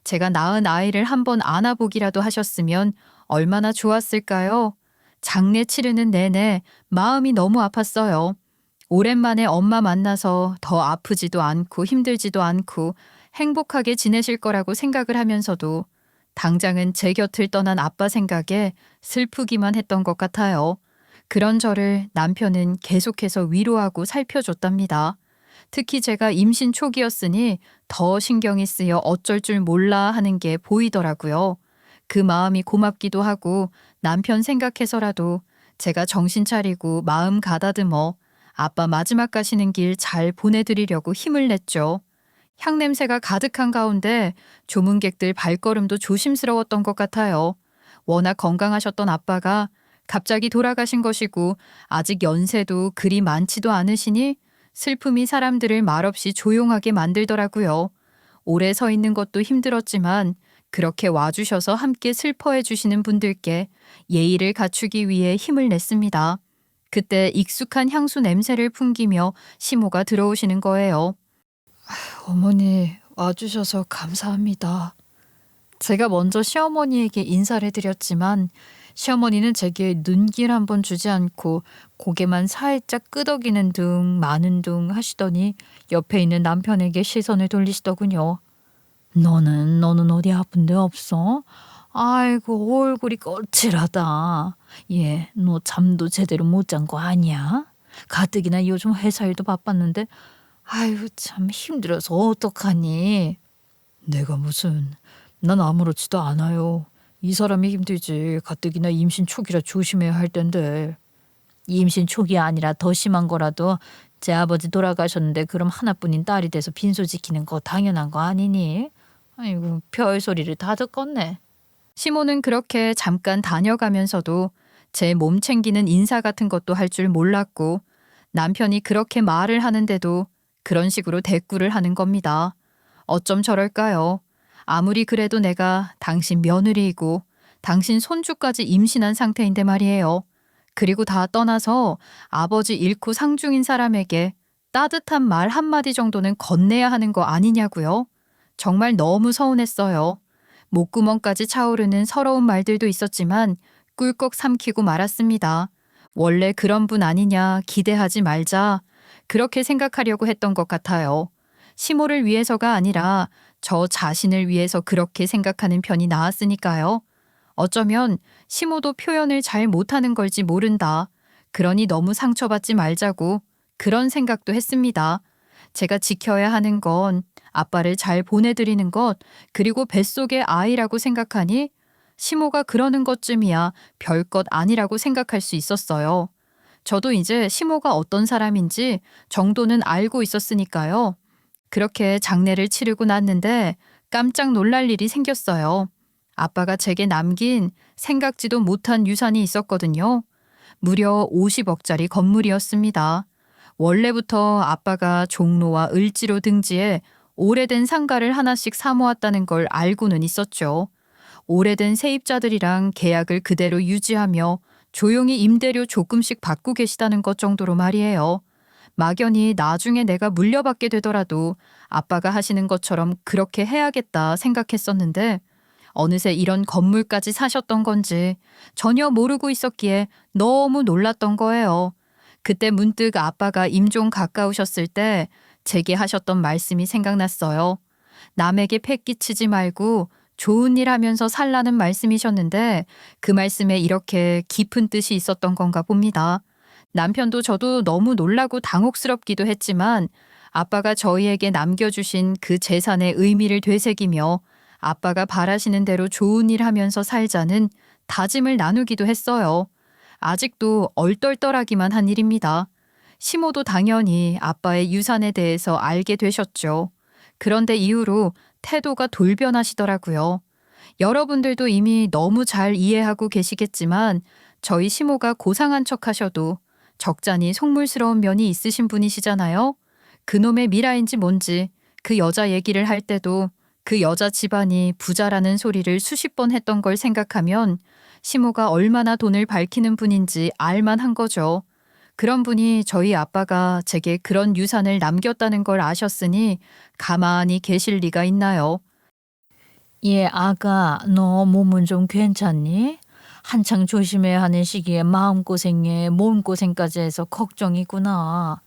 제가 낳은 아이를 한번 안아보기라도 하셨으면 얼마나 좋았을까요? 장례 치르는 내내 마음이 너무 아팠어요. 오랜만에 엄마 만나서 더 아프지도 않고 힘들지도 않고 행복하게 지내실 거라고 생각을 하면서도 당장은 제 곁을 떠난 아빠 생각에 슬프기만 했던 것 같아요. 그런 저를 남편은 계속해서 위로하고 살펴줬답니다. 특히 제가 임신 초기였으니 더 신경이 쓰여 어쩔 줄 몰라 하는 게 보이더라고요. 그 마음이 고맙기도 하고 남편 생각해서라도 제가 정신 차리고 마음 가다듬어 아빠 마지막 가시는 길 잘 보내드리려고 힘을 냈죠. 향냄새가 가득한 가운데 조문객들 발걸음도 조심스러웠던 것 같아요. 워낙 건강하셨던 아빠가 갑자기 돌아가신 것이고 아직 연세도 그리 많지도 않으시니 슬픔이 사람들을 말없이 조용하게 만들더라고요. 오래 서 있는 것도 힘들었지만 그렇게 와주셔서 함께 슬퍼해 주시는 분들께 예의를 갖추기 위해 힘을 냈습니다. 그때 익숙한 향수 냄새를 풍기며 시모가 들어오시는 거예요. 어머니, 와주셔서 감사합니다. 제가 먼저 시어머니에게 인사를 드렸지만 시어머니는 제게 눈길 한번 주지 않고 고개만 살짝 끄덕이는 둥 마는 둥 하시더니 옆에 있는 남편에게 시선을 돌리시더군요. 너는 어디 아픈 데 없어? 아이고 얼굴이 거칠하다. 얘 너 잠도 제대로 못 잔 거 아니야? 가뜩이나 요즘 회사 일도 바빴는데 아이고 참 힘들어서 어떡하니? 내가 무슨 난 아무렇지도 않아요. 이 사람이 힘들지. 가뜩이나 임신 초기라 조심해야 할 텐데. 임신 초기 아니라 더 심한 거라도 제 아버지 돌아가셨는데 그럼 하나뿐인 딸이 돼서 빈소 지키는 거 당연한 거 아니니? 아이고 별소리를 다 듣겠네. 시모는 그렇게 잠깐 다녀가면서도 제 몸 챙기는 인사 같은 것도 할 줄 몰랐고 남편이 그렇게 말을 하는데도 그런 식으로 대꾸를 하는 겁니다. 어쩜 저럴까요? 아무리 그래도 내가 당신 며느리이고 당신 손주까지 임신한 상태인데 말이에요. 그리고 다 떠나서 아버지 잃고 상중인 사람에게 따뜻한 말 한마디 정도는 건네야 하는 거 아니냐고요? 정말 너무 서운했어요. 목구멍까지 차오르는 서러운 말들도 있었지만 꿀꺽 삼키고 말았습니다. 원래 그런 분 아니냐 기대하지 말자. 그렇게 생각하려고 했던 것 같아요. 시모를 위해서가 아니라 저 자신을 위해서 그렇게 생각하는 편이 나았으니까요. 어쩌면 시모도 표현을 잘 못하는 걸지 모른다. 그러니 너무 상처받지 말자고 그런 생각도 했습니다. 제가 지켜야 하는 건 아빠를 잘 보내드리는 것 그리고 뱃속의 아이라고 생각하니 시모가 그러는 것쯤이야 별것 아니라고 생각할 수 있었어요. 저도 이제 시모가 어떤 사람인지 정도는 알고 있었으니까요. 그렇게 장례를 치르고 났는데 깜짝 놀랄 일이 생겼어요. 아빠가 제게 남긴 생각지도 못한 유산이 있었거든요. 무려 50억짜리 건물이었습니다. 원래부터 아빠가 종로와 을지로 등지에 오래된 상가를 하나씩 사모았다는 걸 알고는 있었죠. 오래된 세입자들이랑 계약을 그대로 유지하며 조용히 임대료 조금씩 받고 계시다는 것 정도로 말이에요. 막연히 나중에 내가 물려받게 되더라도 아빠가 하시는 것처럼 그렇게 해야겠다 생각했었는데 어느새 이런 건물까지 사셨던 건지 전혀 모르고 있었기에 너무 놀랐던 거예요. 그때 문득 아빠가 임종 가까우셨을 때 제게 하셨던 말씀이 생각났어요. 남에게 패 끼치지 말고 좋은 일 하면서 살라는 말씀이셨는데 그 말씀에 이렇게 깊은 뜻이 있었던 건가 봅니다. 남편도 저도 너무 놀라고 당혹스럽기도 했지만 아빠가 저희에게 남겨주신 그 재산의 의미를 되새기며 아빠가 바라시는 대로 좋은 일 하면서 살자는 다짐을 나누기도 했어요. 아직도 얼떨떨하기만 한 일입니다. 시모도 당연히 아빠의 유산에 대해서 알게 되셨죠. 그런데 이후로 태도가 돌변하시더라고요. 여러분들도 이미 너무 잘 이해하고 계시겠지만 저희 시모가 고상한 척 하셔도 적잖이 속물스러운 면이 있으신 분이시잖아요. 그놈의 미라인지 뭔지 그 여자 얘기를 할 때도 그 여자 집안이 부자라는 소리를 수십 번 했던 걸 생각하면 시모가 얼마나 돈을 밝히는 분인지 알만한 거죠. 그런 분이 저희 아빠가 제게 그런 유산을 남겼다는 걸 아셨으니 가만히 계실 리가 있나요? 얘 아가 너 몸은 좀 괜찮니? 한창 조심해야 하는 시기에 마음고생에 몸고생까지 해서 걱정이구나.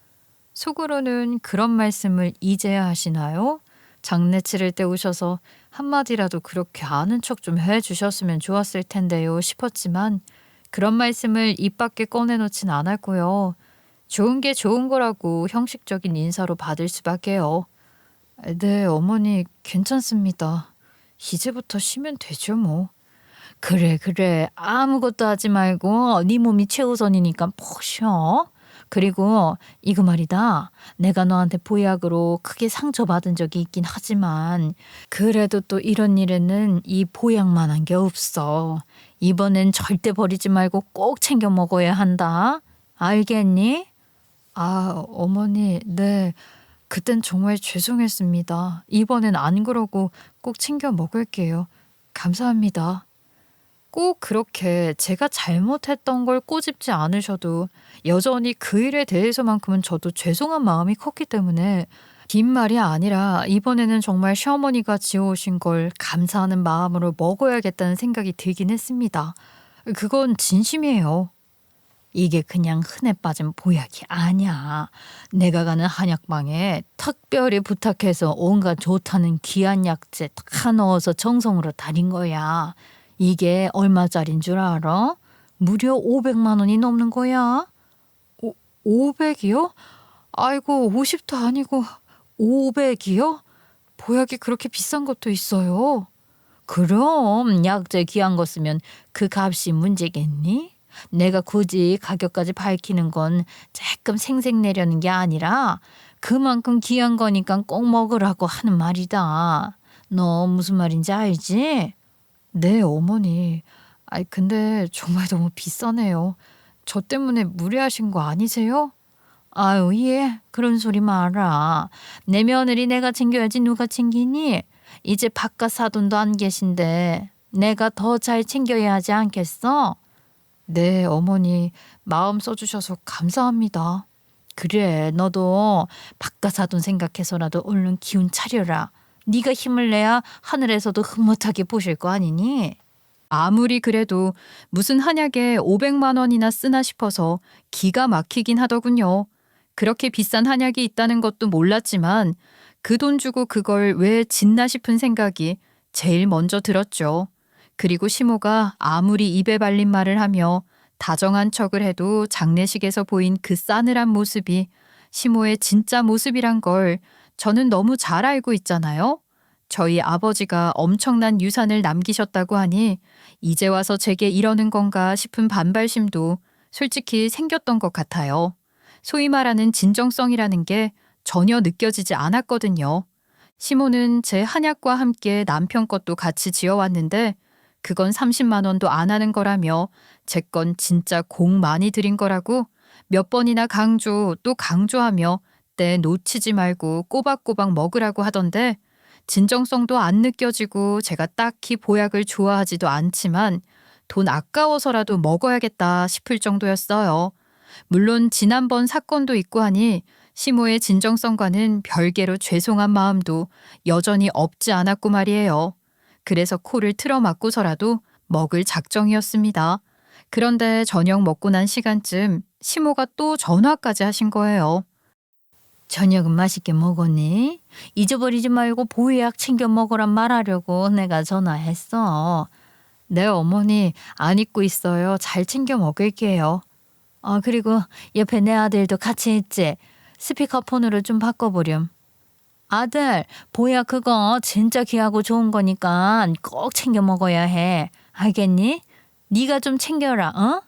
속으로는 그런 말씀을 이제야 하시나요? 장례 치를 때 오셔서 한마디라도 그렇게 아는 척 좀 해주셨으면 좋았을 텐데요 싶었지만 그런 말씀을 입 밖에 꺼내놓진 않았고요. 좋은 게 좋은 거라고 형식적인 인사로 받을 수밖에요. 네, 어머니 괜찮습니다. 이제부터 쉬면 되죠 뭐. 그래 아무것도 하지 말고 네 몸이 최우선이니까 푹 쉬어. 그리고 이거 말이다. 내가 너한테 보약으로 크게 상처받은 적이 있긴 하지만 그래도 또 이런 일에는 이 보약만한 게 없어. 이번엔 절대 버리지 말고 꼭 챙겨 먹어야 한다. 알겠니? 아, 어머니, 네. 그땐 정말 죄송했습니다. 이번엔 안 그러고 꼭 챙겨 먹을게요. 감사합니다. 꼭 그렇게 제가 잘못했던 걸 꼬집지 않으셔도 여전히 그 일에 대해서만큼은 저도 죄송한 마음이 컸기 때문에 긴 말이 아니라 이번에는 정말 시어머니가 지어오신 걸 감사하는 마음으로 먹어야겠다는 생각이 들긴 했습니다. 그건 진심이에요. 이게 그냥 흔해 빠진 보약이 아니야. 내가 가는 한약방에 특별히 부탁해서 온갖 좋다는 귀한 약재 다 넣어서 정성으로 달인 거야. 이게 얼마짜린 줄 알아? 무려 500만 원이 넘는 거야. 500이요? 아이고 50도 아니고 500이요? 보약이 그렇게 비싼 것도 있어요. 그럼 약재 귀한 거 쓰면 그 값이 문제겠니? 내가 굳이 가격까지 밝히는 건 조금 생색내려는 게 아니라 그만큼 귀한 거니까 꼭 먹으라고 하는 말이다. 너 무슨 말인지 알지? 네, 어머니. 근데 정말 너무 비싸네요. 저 때문에 무리하신 거 아니세요? 아유, 예. 그런 소리 마라. 내 며느리 내가 챙겨야지 누가 챙기니? 이제 바깥 사돈도 안 계신데 내가 더 잘 챙겨야 하지 않겠어? 네, 어머니. 마음 써주셔서 감사합니다. 그래, 너도 바깥 사돈 생각해서라도 얼른 기운 차려라. 네가 힘을 내야 하늘에서도 흐뭇하게 보실 거 아니니? 아무리 그래도 무슨 한약에 500만 원이나 쓰나 싶어서 기가 막히긴 하더군요. 그렇게 비싼 한약이 있다는 것도 몰랐지만 그 돈 주고 그걸 왜 짓나 싶은 생각이 제일 먼저 들었죠. 그리고 시모가 아무리 입에 발린 말을 하며 다정한 척을 해도 장례식에서 보인 그 싸늘한 모습이 시모의 진짜 모습이란 걸 저는 너무 잘 알고 있잖아요. 저희 아버지가 엄청난 유산을 남기셨다고 하니 이제 와서 제게 이러는 건가 싶은 반발심도 솔직히 생겼던 것 같아요. 소위 말하는 진정성이라는 게 전혀 느껴지지 않았거든요. 시모는 제 한약과 함께 남편 것도 같이 지어왔는데 그건 30만 원도 안 하는 거라며 제 건 진짜 공 많이 들인 거라고 몇 번이나 강조 또 강조하며 때 놓치지 말고 꼬박꼬박 먹으라고 하던데 진정성도 안 느껴지고 제가 딱히 보약을 좋아하지도 않지만 돈 아까워서라도 먹어야겠다 싶을 정도였어요. 물론 지난번 사건도 있고 하니 시모의 진정성과는 별개로 죄송한 마음도 여전히 없지 않았고 말이에요. 그래서 코를 틀어막고서라도 먹을 작정이었습니다. 그런데 저녁 먹고 난 시간쯤 시모가 또 전화까지 하신 거예요. 저녁은 맛있게 먹었니? 잊어버리지 말고 보약 챙겨 먹으란 말하려고 내가 전화했어. 네, 어머니 안 잊고 있어요. 잘 챙겨 먹을게요. 그리고 옆에 내 아들도 같이 있지? 스피커폰으로 좀 바꿔보렴. 아들, 보약 그거 진짜 귀하고 좋은 거니까 꼭 챙겨 먹어야 해. 알겠니? 네가 좀 챙겨라, 어?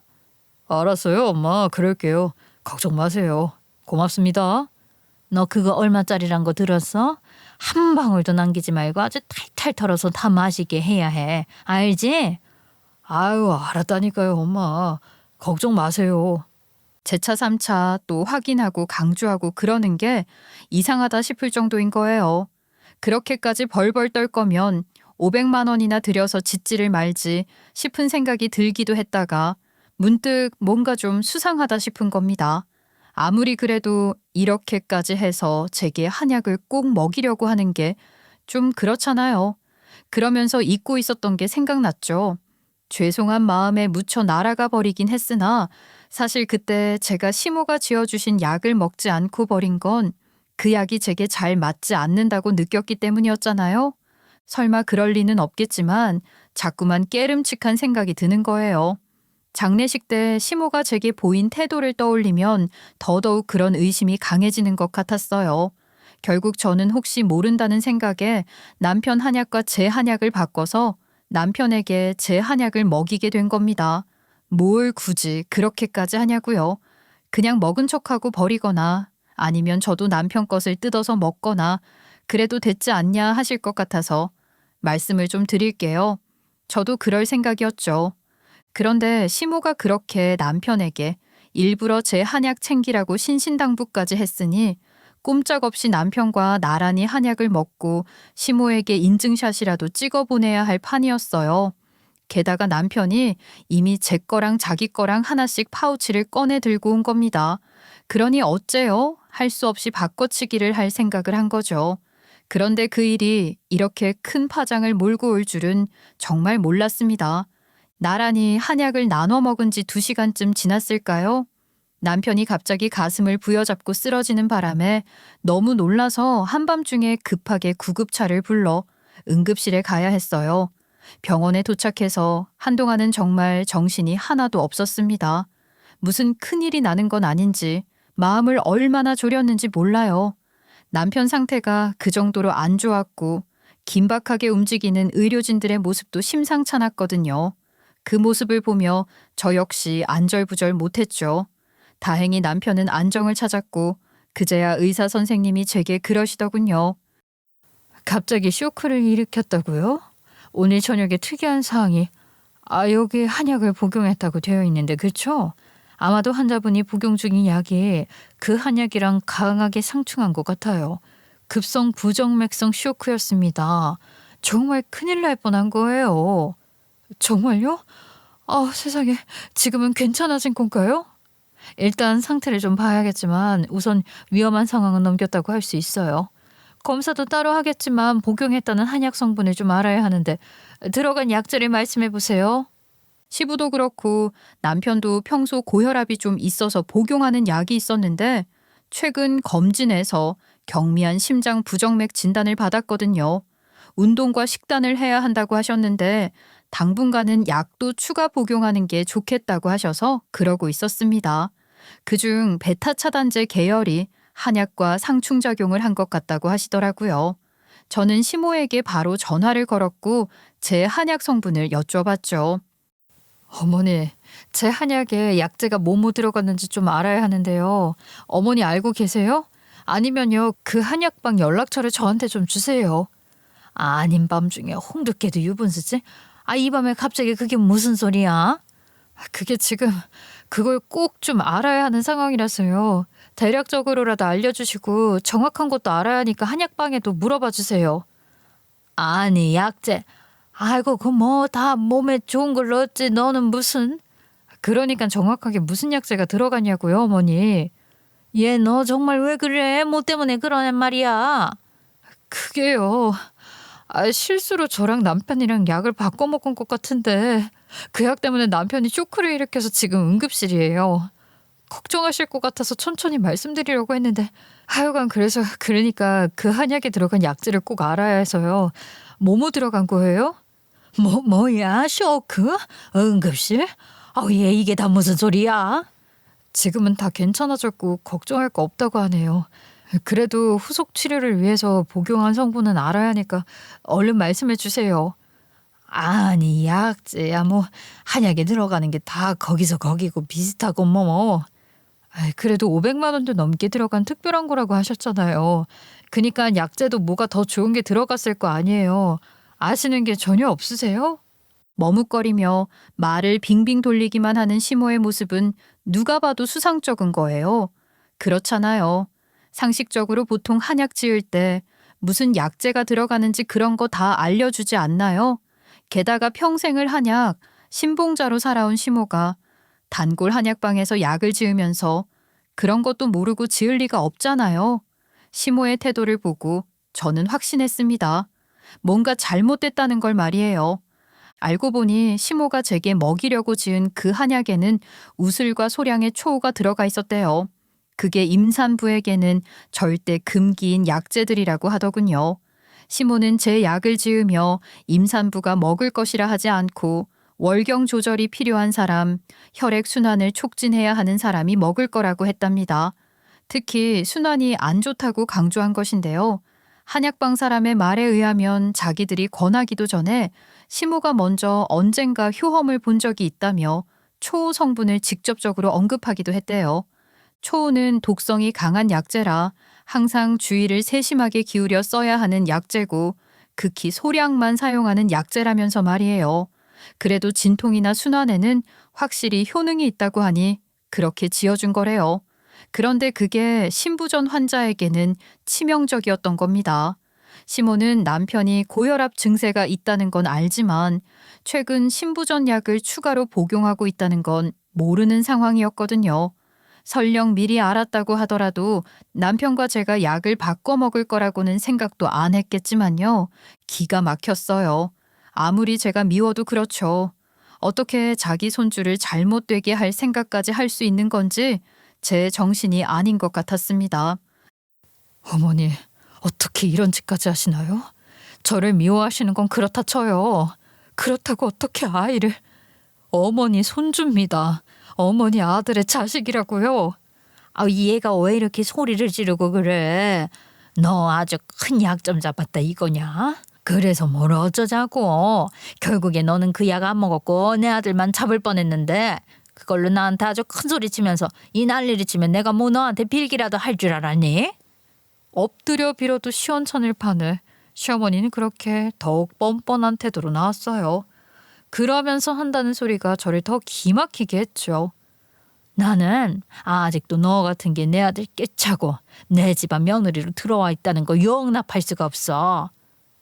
알았어요, 엄마. 그럴게요. 걱정 마세요. 고맙습니다. 너 그거 얼마짜리란 거 들었어? 한 방울도 남기지 말고 아주 탈탈 털어서 다 마시게 해야 해. 알지? 아유, 알았다니까요, 엄마. 걱정 마세요. 제 차 3차 또 확인하고 강조하고 그러는 게 이상하다 싶을 정도인 거예요. 그렇게까지 벌벌 떨 거면 500만 원이나 들여서 짓지를 말지 싶은 생각이 들기도 했다가 문득 뭔가 좀 수상하다 싶은 겁니다. 아무리 그래도 이렇게까지 해서 제게 한약을 꼭 먹이려고 하는 게 좀 그렇잖아요. 그러면서 잊고 있었던 게 생각났죠. 죄송한 마음에 묻혀 날아가 버리긴 했으나 사실 그때 제가 시모가 지어주신 약을 먹지 않고 버린 건 그 약이 제게 잘 맞지 않는다고 느꼈기 때문이었잖아요. 설마 그럴 리는 없겠지만 자꾸만 깨름칙한 생각이 드는 거예요. 장례식 때 시모가 제게 보인 태도를 떠올리면 더더욱 그런 의심이 강해지는 것 같았어요. 결국 저는 혹시 모른다는 생각에 남편 한약과 제 한약을 바꿔서 남편에게 제 한약을 먹이게 된 겁니다. 뭘 굳이 그렇게까지 하냐고요. 그냥 먹은 척하고 버리거나 아니면 저도 남편 것을 뜯어서 먹거나 그래도 됐지 않냐 하실 것 같아서 말씀을 좀 드릴게요. 저도 그럴 생각이었죠. 그런데 시모가 그렇게 남편에게 일부러 제 한약 챙기라고 신신당부까지 했으니 꼼짝없이 남편과 나란히 한약을 먹고 시모에게 인증샷이라도 찍어보내야 할 판이었어요. 게다가 남편이 이미 제 거랑 자기 거랑 하나씩 파우치를 꺼내 들고 온 겁니다. 그러니 어째요? 할 수 없이 바꿔치기를 할 생각을 한 거죠. 그런데 그 일이 이렇게 큰 파장을 몰고 올 줄은 정말 몰랐습니다. 나란히 한약을 나눠 먹은 지 2시간쯤 지났을까요? 남편이 갑자기 가슴을 부여잡고 쓰러지는 바람에 너무 놀라서 한밤중에 급하게 구급차를 불러 응급실에 가야 했어요. 병원에 도착해서 한동안은 정말 정신이 하나도 없었습니다. 무슨 큰일이 나는 건 아닌지 마음을 얼마나 졸였는지 몰라요. 남편 상태가 그 정도로 안 좋았고 긴박하게 움직이는 의료진들의 모습도 심상찮았거든요. 그 모습을 보며 저 역시 안절부절 못했죠. 다행히 남편은 안정을 찾았고 그제야 의사 선생님이 제게 그러시더군요. 갑자기 쇼크를 일으켰다고요? 오늘 저녁에 특이한 사항이 여기 한약을 복용했다고 되어 있는데 그렇죠? 아마도 환자분이 복용 중인 약이 그 한약이랑 강하게 상충한 것 같아요. 급성 부정맥성 쇼크였습니다. 정말 큰일 날 뻔한 거예요. 정말요? 세상에, 지금은 괜찮아진 건가요? 일단 상태를 좀 봐야겠지만 우선 위험한 상황은 넘겼다고 할 수 있어요. 검사도 따로 하겠지만 복용했다는 한약 성분을 좀 알아야 하는데 들어간 약재를 말씀해 보세요. 시부도 그렇고 남편도 평소 고혈압이 좀 있어서 복용하는 약이 있었는데 최근 검진에서 경미한 심장 부정맥 진단을 받았거든요. 운동과 식단을 해야 한다고 하셨는데 당분간은 약도 추가 복용하는 게 좋겠다고 하셔서 그러고 있었습니다. 그중 베타 차단제 계열이 한약과 상충작용을 한 것 같다고 하시더라고요. 저는 시모에게 바로 전화를 걸었고 제 한약 성분을 여쭤봤죠. 어머니, 제 한약에 약재가 뭐뭐 들어갔는지 좀 알아야 하는데요. 어머니 알고 계세요? 아니면요, 그 한약방 연락처를 저한테 좀 주세요. 아닌 밤중에 홍두깨도 유분수지? 이 밤에 갑자기 그게 무슨 소리야? 그게 지금 그걸 꼭 좀 알아야 하는 상황이라서요. 대략적으로라도 알려주시고 정확한 것도 알아야 하니까 한약방에도 물어봐 주세요. 아니, 약재. 아이고, 그 뭐 다 몸에 좋은 걸 넣었지. 너는 무슨? 그러니까 정확하게 무슨 약재가 들어가냐고요, 어머니. 얘 너 정말 왜 그래? 뭐 때문에 그러냔 말이야. 그게요. 실수로 저랑 남편이랑 약을 바꿔 먹은 것 같은데 그 약 때문에 남편이 쇼크를 일으켜서 지금 응급실이에요. 걱정하실 것 같아서 천천히 말씀드리려고 했는데 하여간 그러니까 그 한약에 들어간 약재를 꼭 알아야 해서요. 뭐뭐 들어간 거예요? 뭐야? 쇼크? 응급실? 얘 이게 다 무슨 소리야? 지금은 다 괜찮아졌고 걱정할 거 없다고 하네요. 그래도 후속 치료를 위해서 복용한 성분은 알아야 하니까 얼른 말씀해 주세요. 아니, 약재야 뭐 한약에 들어가는 게 다 거기서 거기고 비슷하고 뭐. 그래도 500만 원도 넘게 들어간 특별한 거라고 하셨잖아요. 그니까 약재도 뭐가 더 좋은 게 들어갔을 거 아니에요. 아시는 게 전혀 없으세요? 머뭇거리며 말을 빙빙 돌리기만 하는 시모의 모습은 누가 봐도 수상쩍은 거예요. 그렇잖아요. 상식적으로 보통 한약 지을 때 무슨 약재가 들어가는지 그런 거 다 알려주지 않나요? 게다가 평생을 한약, 신봉자로 살아온 시모가 단골 한약방에서 약을 지으면서 그런 것도 모르고 지을 리가 없잖아요. 시모의 태도를 보고 저는 확신했습니다. 뭔가 잘못됐다는 걸 말이에요. 알고 보니 시모가 제게 먹이려고 지은 그 한약에는 우슬과 소량의 초우가 들어가 있었대요. 그게 임산부에게는 절대 금기인 약재들이라고 하더군요. 시모는 제 약을 지으며 임산부가 먹을 것이라 하지 않고 월경 조절이 필요한 사람, 혈액 순환을 촉진해야 하는 사람이 먹을 거라고 했답니다. 특히 순환이 안 좋다고 강조한 것인데요. 한약방 사람의 말에 의하면 자기들이 권하기도 전에 시모가 먼저 언젠가 효험을 본 적이 있다며 초우 성분을 직접적으로 언급하기도 했대요. 초우는 독성이 강한 약재라 항상 주의를 세심하게 기울여 써야 하는 약재고 극히 소량만 사용하는 약재라면서 말이에요. 그래도 진통이나 순환에는 확실히 효능이 있다고 하니 그렇게 지어준 거래요. 그런데 그게 신부전 환자에게는 치명적이었던 겁니다. 시모는 남편이 고혈압 증세가 있다는 건 알지만 최근 신부전 약을 추가로 복용하고 있다는 건 모르는 상황이었거든요. 설령 미리 알았다고 하더라도 남편과 제가 약을 바꿔 먹을 거라고는 생각도 안 했겠지만요. 기가 막혔어요. 아무리 제가 미워도 그렇죠. 어떻게 자기 손주를 잘못되게 할 생각까지 할 수 있는 건지 제 정신이 아닌 것 같았습니다. 어머니, 어떻게 이런 짓까지 하시나요? 저를 미워하시는 건 그렇다 쳐요. 그렇다고 어떻게 아이를... 어머니 손주입니다. 어머니 아들의 자식이라고요. 얘가 왜 이렇게 소리를 지르고 그래? 너 아주 큰 약점 잡았다 이거냐? 그래서 뭘 어쩌자고. 결국에 너는 그 약 안 먹었고 내 아들만 잡을 뻔했는데 그걸로 나한테 아주 큰 소리 치면서 이 난리를 치면 내가 뭐 너한테 빌기라도 할 줄 알았니? 엎드려 빌어도 시원찮을 판을 시어머니는 그렇게 더욱 뻔뻔한 태도로 나왔어요. 그러면서 한다는 소리가 저를 더 기막히게 했죠. 나는 아직도 너 같은 게 내 아들 깨차고 내 집안 며느리로 들어와 있다는 거 용납할 수가 없어.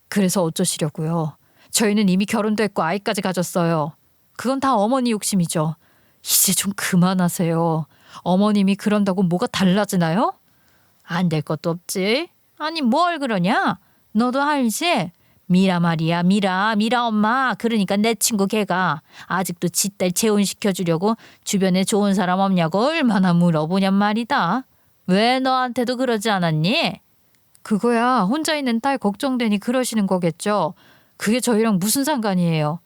그래서 어쩌시려고요? 저희는 이미 결혼도 했고 아이까지 가졌어요. 그건 다 어머니 욕심이죠. 이제 좀 그만하세요. 어머님이 그런다고 뭐가 달라지나요? 안 될 것도 없지. 아니 뭘 그러냐? 너도 알지? 미라 말이야. 미라 엄마. 그러니까 내 친구 걔가 아직도 지 딸 재혼시켜주려고 주변에 좋은 사람 없냐고 얼마나 물어보냔 말이다. 왜 너한테도 그러지 않았니? 그거야 혼자 있는 딸 걱정되니 그러시는 거겠죠. 그게 저희랑 무슨 상관이에요?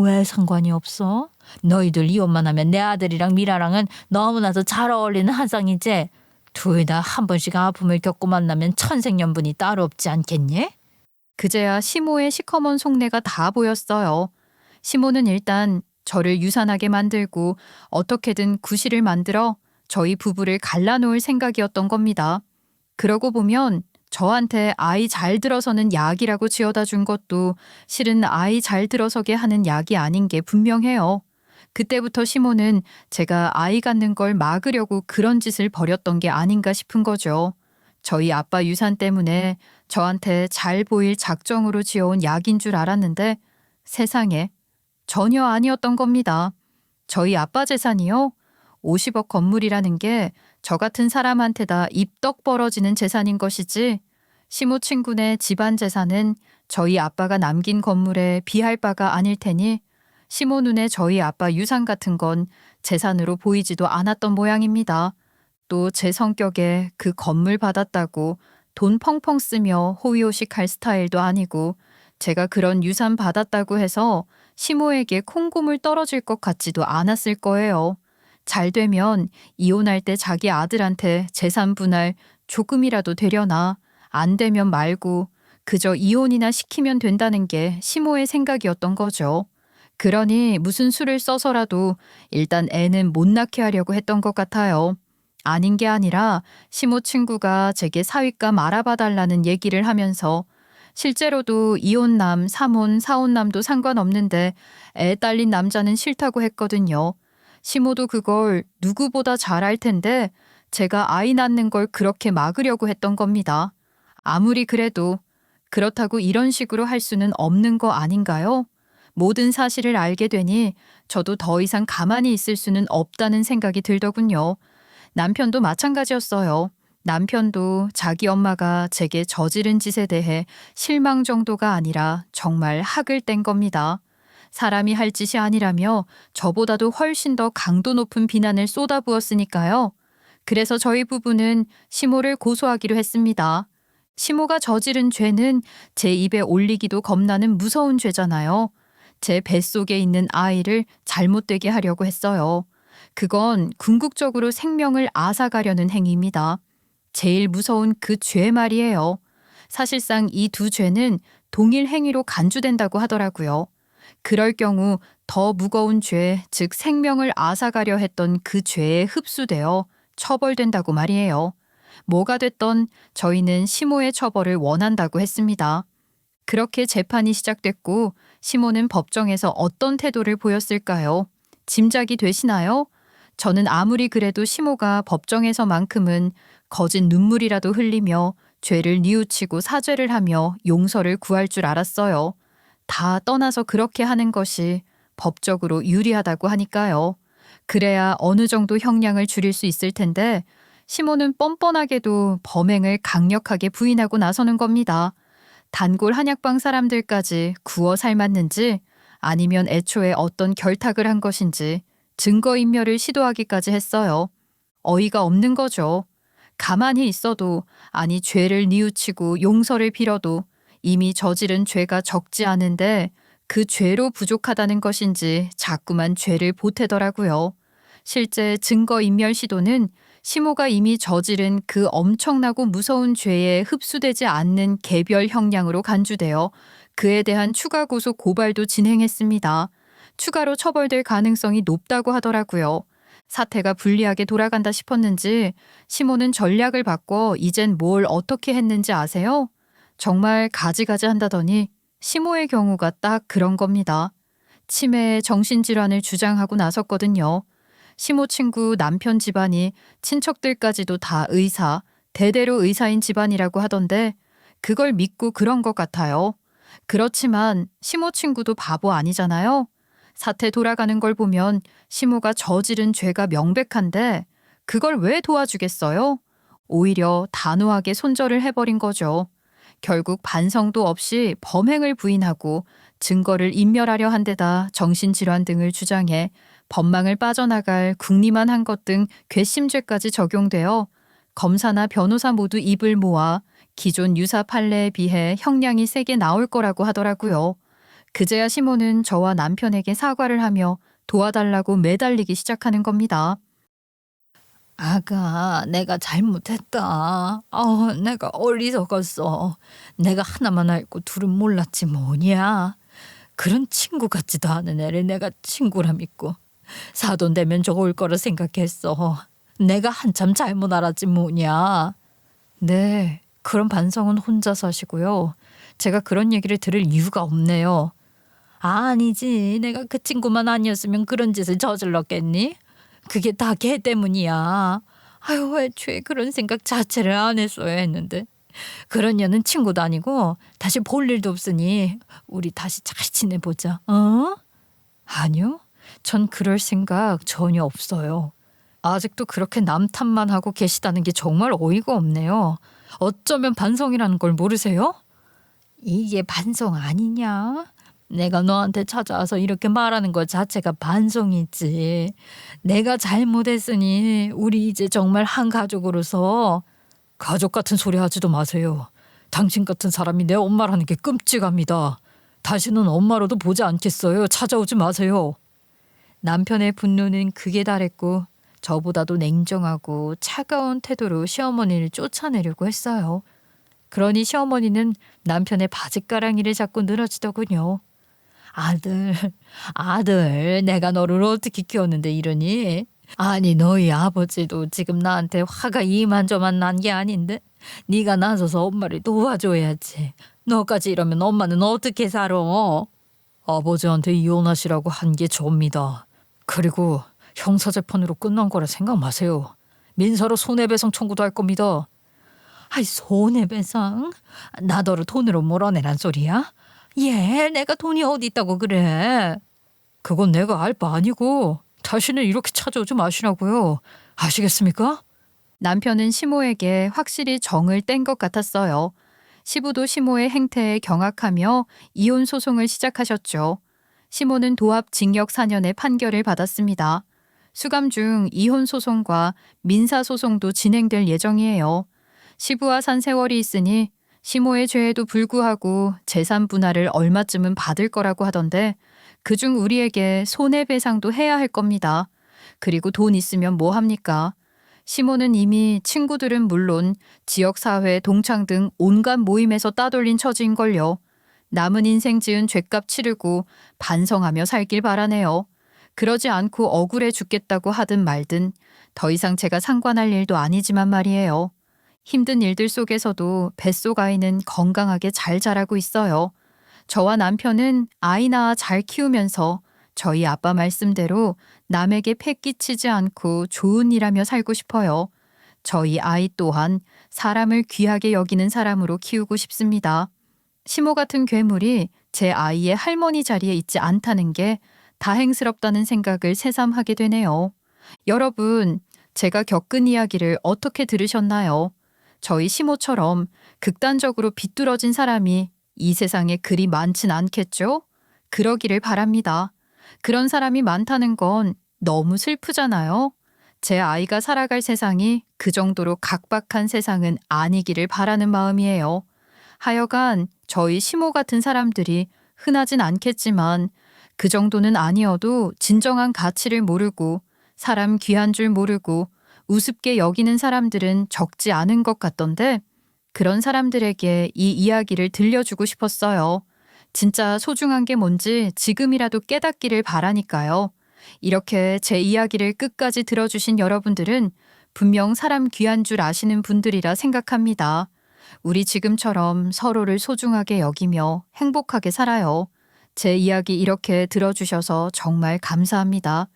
왜 상관이 없어? 너희들 이혼만 하면 내 아들이랑 미라랑은 너무나도 잘 어울리는 한 쌍이지. 둘 다 한 번씩 아픔을 겪고 만나면 천생연분이 따로 없지 않겠니? 그제야 시모의 시커먼 속내가 다 보였어요. 시모는 일단 저를 유산하게 만들고 어떻게든 구실을 만들어 저희 부부를 갈라놓을 생각이었던 겁니다. 그러고 보면 저한테 아이 잘 들어서는 약이라고 지어다 준 것도 실은 아이 잘 들어서게 하는 약이 아닌 게 분명해요. 그때부터 시모는 제가 아이 갖는 걸 막으려고 그런 짓을 벌였던 게 아닌가 싶은 거죠. 저희 아빠 유산 때문에 저한테 잘 보일 작정으로 지어온 약인 줄 알았는데 세상에 전혀 아니었던 겁니다. 저희 아빠 재산이요? 50억 건물이라는 게 저 같은 사람한테다 입덕 벌어지는 재산인 것이지 시모 친구네 집안 재산은 저희 아빠가 남긴 건물에 비할 바가 아닐 테니 시모 눈에 저희 아빠 유산 같은 건 재산으로 보이지도 않았던 모양입니다. 또 제 성격에 그 건물 받았다고 돈 펑펑 쓰며 호의호식할 스타일도 아니고 제가 그런 유산 받았다고 해서 시모에게 콩고물 떨어질 것 같지도 않았을 거예요. 잘 되면 이혼할 때 자기 아들한테 재산 분할 조금이라도 되려나 안 되면 말고 그저 이혼이나 시키면 된다는 게 시모의 생각이었던 거죠. 그러니 무슨 수를 써서라도 일단 애는 못 낳게 하려고 했던 것 같아요. 아닌 게 아니라 시모 친구가 제게 사윗감 알아봐 달라는 얘기를 하면서 실제로도 이혼남, 삼혼, 사혼남도 상관없는데 애 딸린 남자는 싫다고 했거든요. 시모도 그걸 누구보다 잘 알 텐데 제가 아이 낳는 걸 그렇게 막으려고 했던 겁니다. 아무리 그래도 그렇다고 이런 식으로 할 수는 없는 거 아닌가요? 모든 사실을 알게 되니 저도 더 이상 가만히 있을 수는 없다는 생각이 들더군요. 남편도 마찬가지였어요. 남편도 자기 엄마가 제게 저지른 짓에 대해 실망 정도가 아니라 정말 학을 뗀 겁니다. 사람이 할 짓이 아니라며 저보다도 훨씬 더 강도 높은 비난을 쏟아부었으니까요. 그래서 저희 부부는 시모를 고소하기로 했습니다. 시모가 저지른 죄는 제 입에 올리기도 겁나는 무서운 죄잖아요. 제 뱃속에 있는 아이를 잘못되게 하려고 했어요. 그건 궁극적으로 생명을 앗아가려는 행위입니다. 제일 무서운 그 죄 말이에요. 사실상 이 두 죄는 동일 행위로 간주된다고 하더라고요. 그럴 경우 더 무거운 죄, 즉 생명을 앗아가려 했던 그 죄에 흡수되어 처벌된다고 말이에요. 뭐가 됐던 저희는 시모의 처벌을 원한다고 했습니다. 그렇게 재판이 시작됐고 시모는 법정에서 어떤 태도를 보였을까요? 짐작이 되시나요? 저는 아무리 그래도 시모가 법정에서만큼은 거짓 눈물이라도 흘리며 죄를 뉘우치고 사죄를 하며 용서를 구할 줄 알았어요. 다 떠나서 그렇게 하는 것이 법적으로 유리하다고 하니까요. 그래야 어느 정도 형량을 줄일 수 있을 텐데 시모는 뻔뻔하게도 범행을 강력하게 부인하고 나서는 겁니다. 단골 한약방 사람들까지 구워 삶았는지 아니면 애초에 어떤 결탁을 한 것인지 증거인멸을 시도하기까지 했어요. 어이가 없는 거죠. 가만히 있어도, 아니 죄를 뉘우치고 용서를 빌어도 이미 저지른 죄가 적지 않은데 그 죄로 부족하다는 것인지 자꾸만 죄를 보태더라고요. 실제 증거인멸 시도는 시모가 이미 저지른 그 엄청나고 무서운 죄에 흡수되지 않는 개별 형량으로 간주되어 그에 대한 추가 고소 고발도 진행했습니다. 추가로 처벌될 가능성이 높다고 하더라고요. 사태가 불리하게 돌아간다 싶었는지 시모는 전략을 바꿔 이젠 뭘 어떻게 했는지 아세요? 정말 가지가지 한다더니 시모의 경우가 딱 그런 겁니다. 치매에 정신질환을 주장하고 나섰거든요. 시모 친구 남편 집안이 친척들까지도 다 의사, 대대로 의사인 집안이라고 하던데 그걸 믿고 그런 것 같아요. 그렇지만 시모 친구도 바보 아니잖아요. 사태 돌아가는 걸 보면 시모가 저지른 죄가 명백한데 그걸 왜 도와주겠어요? 오히려 단호하게 손절을 해버린 거죠. 결국 반성도 없이 범행을 부인하고 증거를 인멸하려 한 데다 정신질환 등을 주장해 법망을 빠져나갈 궁리만 한 것 등 괘씸죄까지 적용되어 검사나 변호사 모두 입을 모아 기존 유사 판례에 비해 형량이 세게 나올 거라고 하더라고요. 그제야 시모는 저와 남편에게 사과를 하며 도와달라고 매달리기 시작하는 겁니다. 아가, 내가 잘못했다. 내가 어리석었어. 내가 하나만 알고 둘은 몰랐지 뭐냐. 그런 친구 같지도 않은 애를 내가 친구라 믿고 사돈 되면 좋을 거라 생각했어. 내가 한참 잘못 알았지 뭐냐. 네, 그런 반성은 혼자서 하시고요. 제가 그런 얘기를 들을 이유가 없네요. 아니지, 내가 그 친구만 아니었으면 그런 짓을 저질렀겠니? 그게 다 걔 때문이야. 아유, 애초에 그런 생각 자체를 안 했어야 했는데. 그런 년은 친구도 아니고 다시 볼 일도 없으니 우리 다시 잘 지내보자. 어? 아니요, 전 그럴 생각 전혀 없어요. 아직도 그렇게 남 탓만 하고 계시다는 게 정말 어이가 없네요. 어쩌면 반성이라는 걸 모르세요? 이게 반성 아니냐? 내가 너한테 찾아와서 이렇게 말하는 것 자체가 반성이지. 내가 잘못했으니 우리 이제 정말 한 가족으로서. 가족 같은 소리 하지도 마세요. 당신 같은 사람이 내 엄마라는 게 끔찍합니다. 다시는 엄마로도 보지 않겠어요. 찾아오지 마세요. 남편의 분노는 극에 달했고 저보다도 냉정하고 차가운 태도로 시어머니를 쫓아내려고 했어요. 그러니 시어머니는 남편의 바짓가랑이를 잡고 늘어지더군요. 아들, 내가 너를 어떻게 키웠는데 이러니? 아니, 너희 아버지도 지금 나한테 화가 이만저만 난 게 아닌데 네가 나서서 엄마를 도와줘야지. 너까지 이러면 엄마는 어떻게 살아? 아버지한테 이혼하시라고 한 게 접니다. 그리고 형사재판으로 끝난 거라 생각 마세요. 민사로 손해배상 청구도 할 겁니다. 아이, 손해배상? 나더러 돈으로 몰아내란 소리야? 내가 돈이 어디 있다고 그래. 그건 내가 알 바 아니고 다시는 이렇게 찾아오지 마시라고요. 아시겠습니까? 남편은 시모에게 확실히 정을 뗀 것 같았어요. 시부도 시모의 행태에 경악하며 이혼 소송을 시작하셨죠. 시모는 도합 징역 4년의 판결을 받았습니다. 수감 중 이혼 소송과 민사 소송도 진행될 예정이에요. 시부와 산 세월이 있으니 시모의 죄에도 불구하고 재산 분할을 얼마쯤은 받을 거라고 하던데 그중 우리에게 손해배상도 해야 할 겁니다. 그리고 돈 있으면 뭐 합니까? 시모는 이미 친구들은 물론 지역사회, 동창 등 온갖 모임에서 따돌린 처지인걸요. 남은 인생 지은 죗값 치르고 반성하며 살길 바라네요. 그러지 않고 억울해 죽겠다고 하든 말든 더 이상 제가 상관할 일도 아니지만 말이에요. 힘든 일들 속에서도 뱃속 아이는 건강하게 잘 자라고 있어요. 저와 남편은 아이 낳아 잘 키우면서 저희 아빠 말씀대로 남에게 패 끼치지 않고 좋은 일하며 살고 싶어요. 저희 아이 또한 사람을 귀하게 여기는 사람으로 키우고 싶습니다. 시모 같은 괴물이 제 아이의 할머니 자리에 있지 않다는 게 다행스럽다는 생각을 새삼 하게 되네요. 여러분, 제가 겪은 이야기를 어떻게 들으셨나요? 저희 시모처럼 극단적으로 비뚤어진 사람이 이 세상에 그리 많진 않겠죠? 그러기를 바랍니다. 그런 사람이 많다는 건 너무 슬프잖아요. 제 아이가 살아갈 세상이 그 정도로 각박한 세상은 아니기를 바라는 마음이에요. 하여간 저희 시모 같은 사람들이 흔하진 않겠지만 그 정도는 아니어도 진정한 가치를 모르고 사람 귀한 줄 모르고 우습게 여기는 사람들은 적지 않은 것 같던데 그런 사람들에게 이 이야기를 들려주고 싶었어요. 진짜 소중한 게 뭔지 지금이라도 깨닫기를 바라니까요. 이렇게 제 이야기를 끝까지 들어주신 여러분들은 분명 사람 귀한 줄 아시는 분들이라 생각합니다. 우리 지금처럼 서로를 소중하게 여기며 행복하게 살아요. 제 이야기 이렇게 들어주셔서 정말 감사합니다.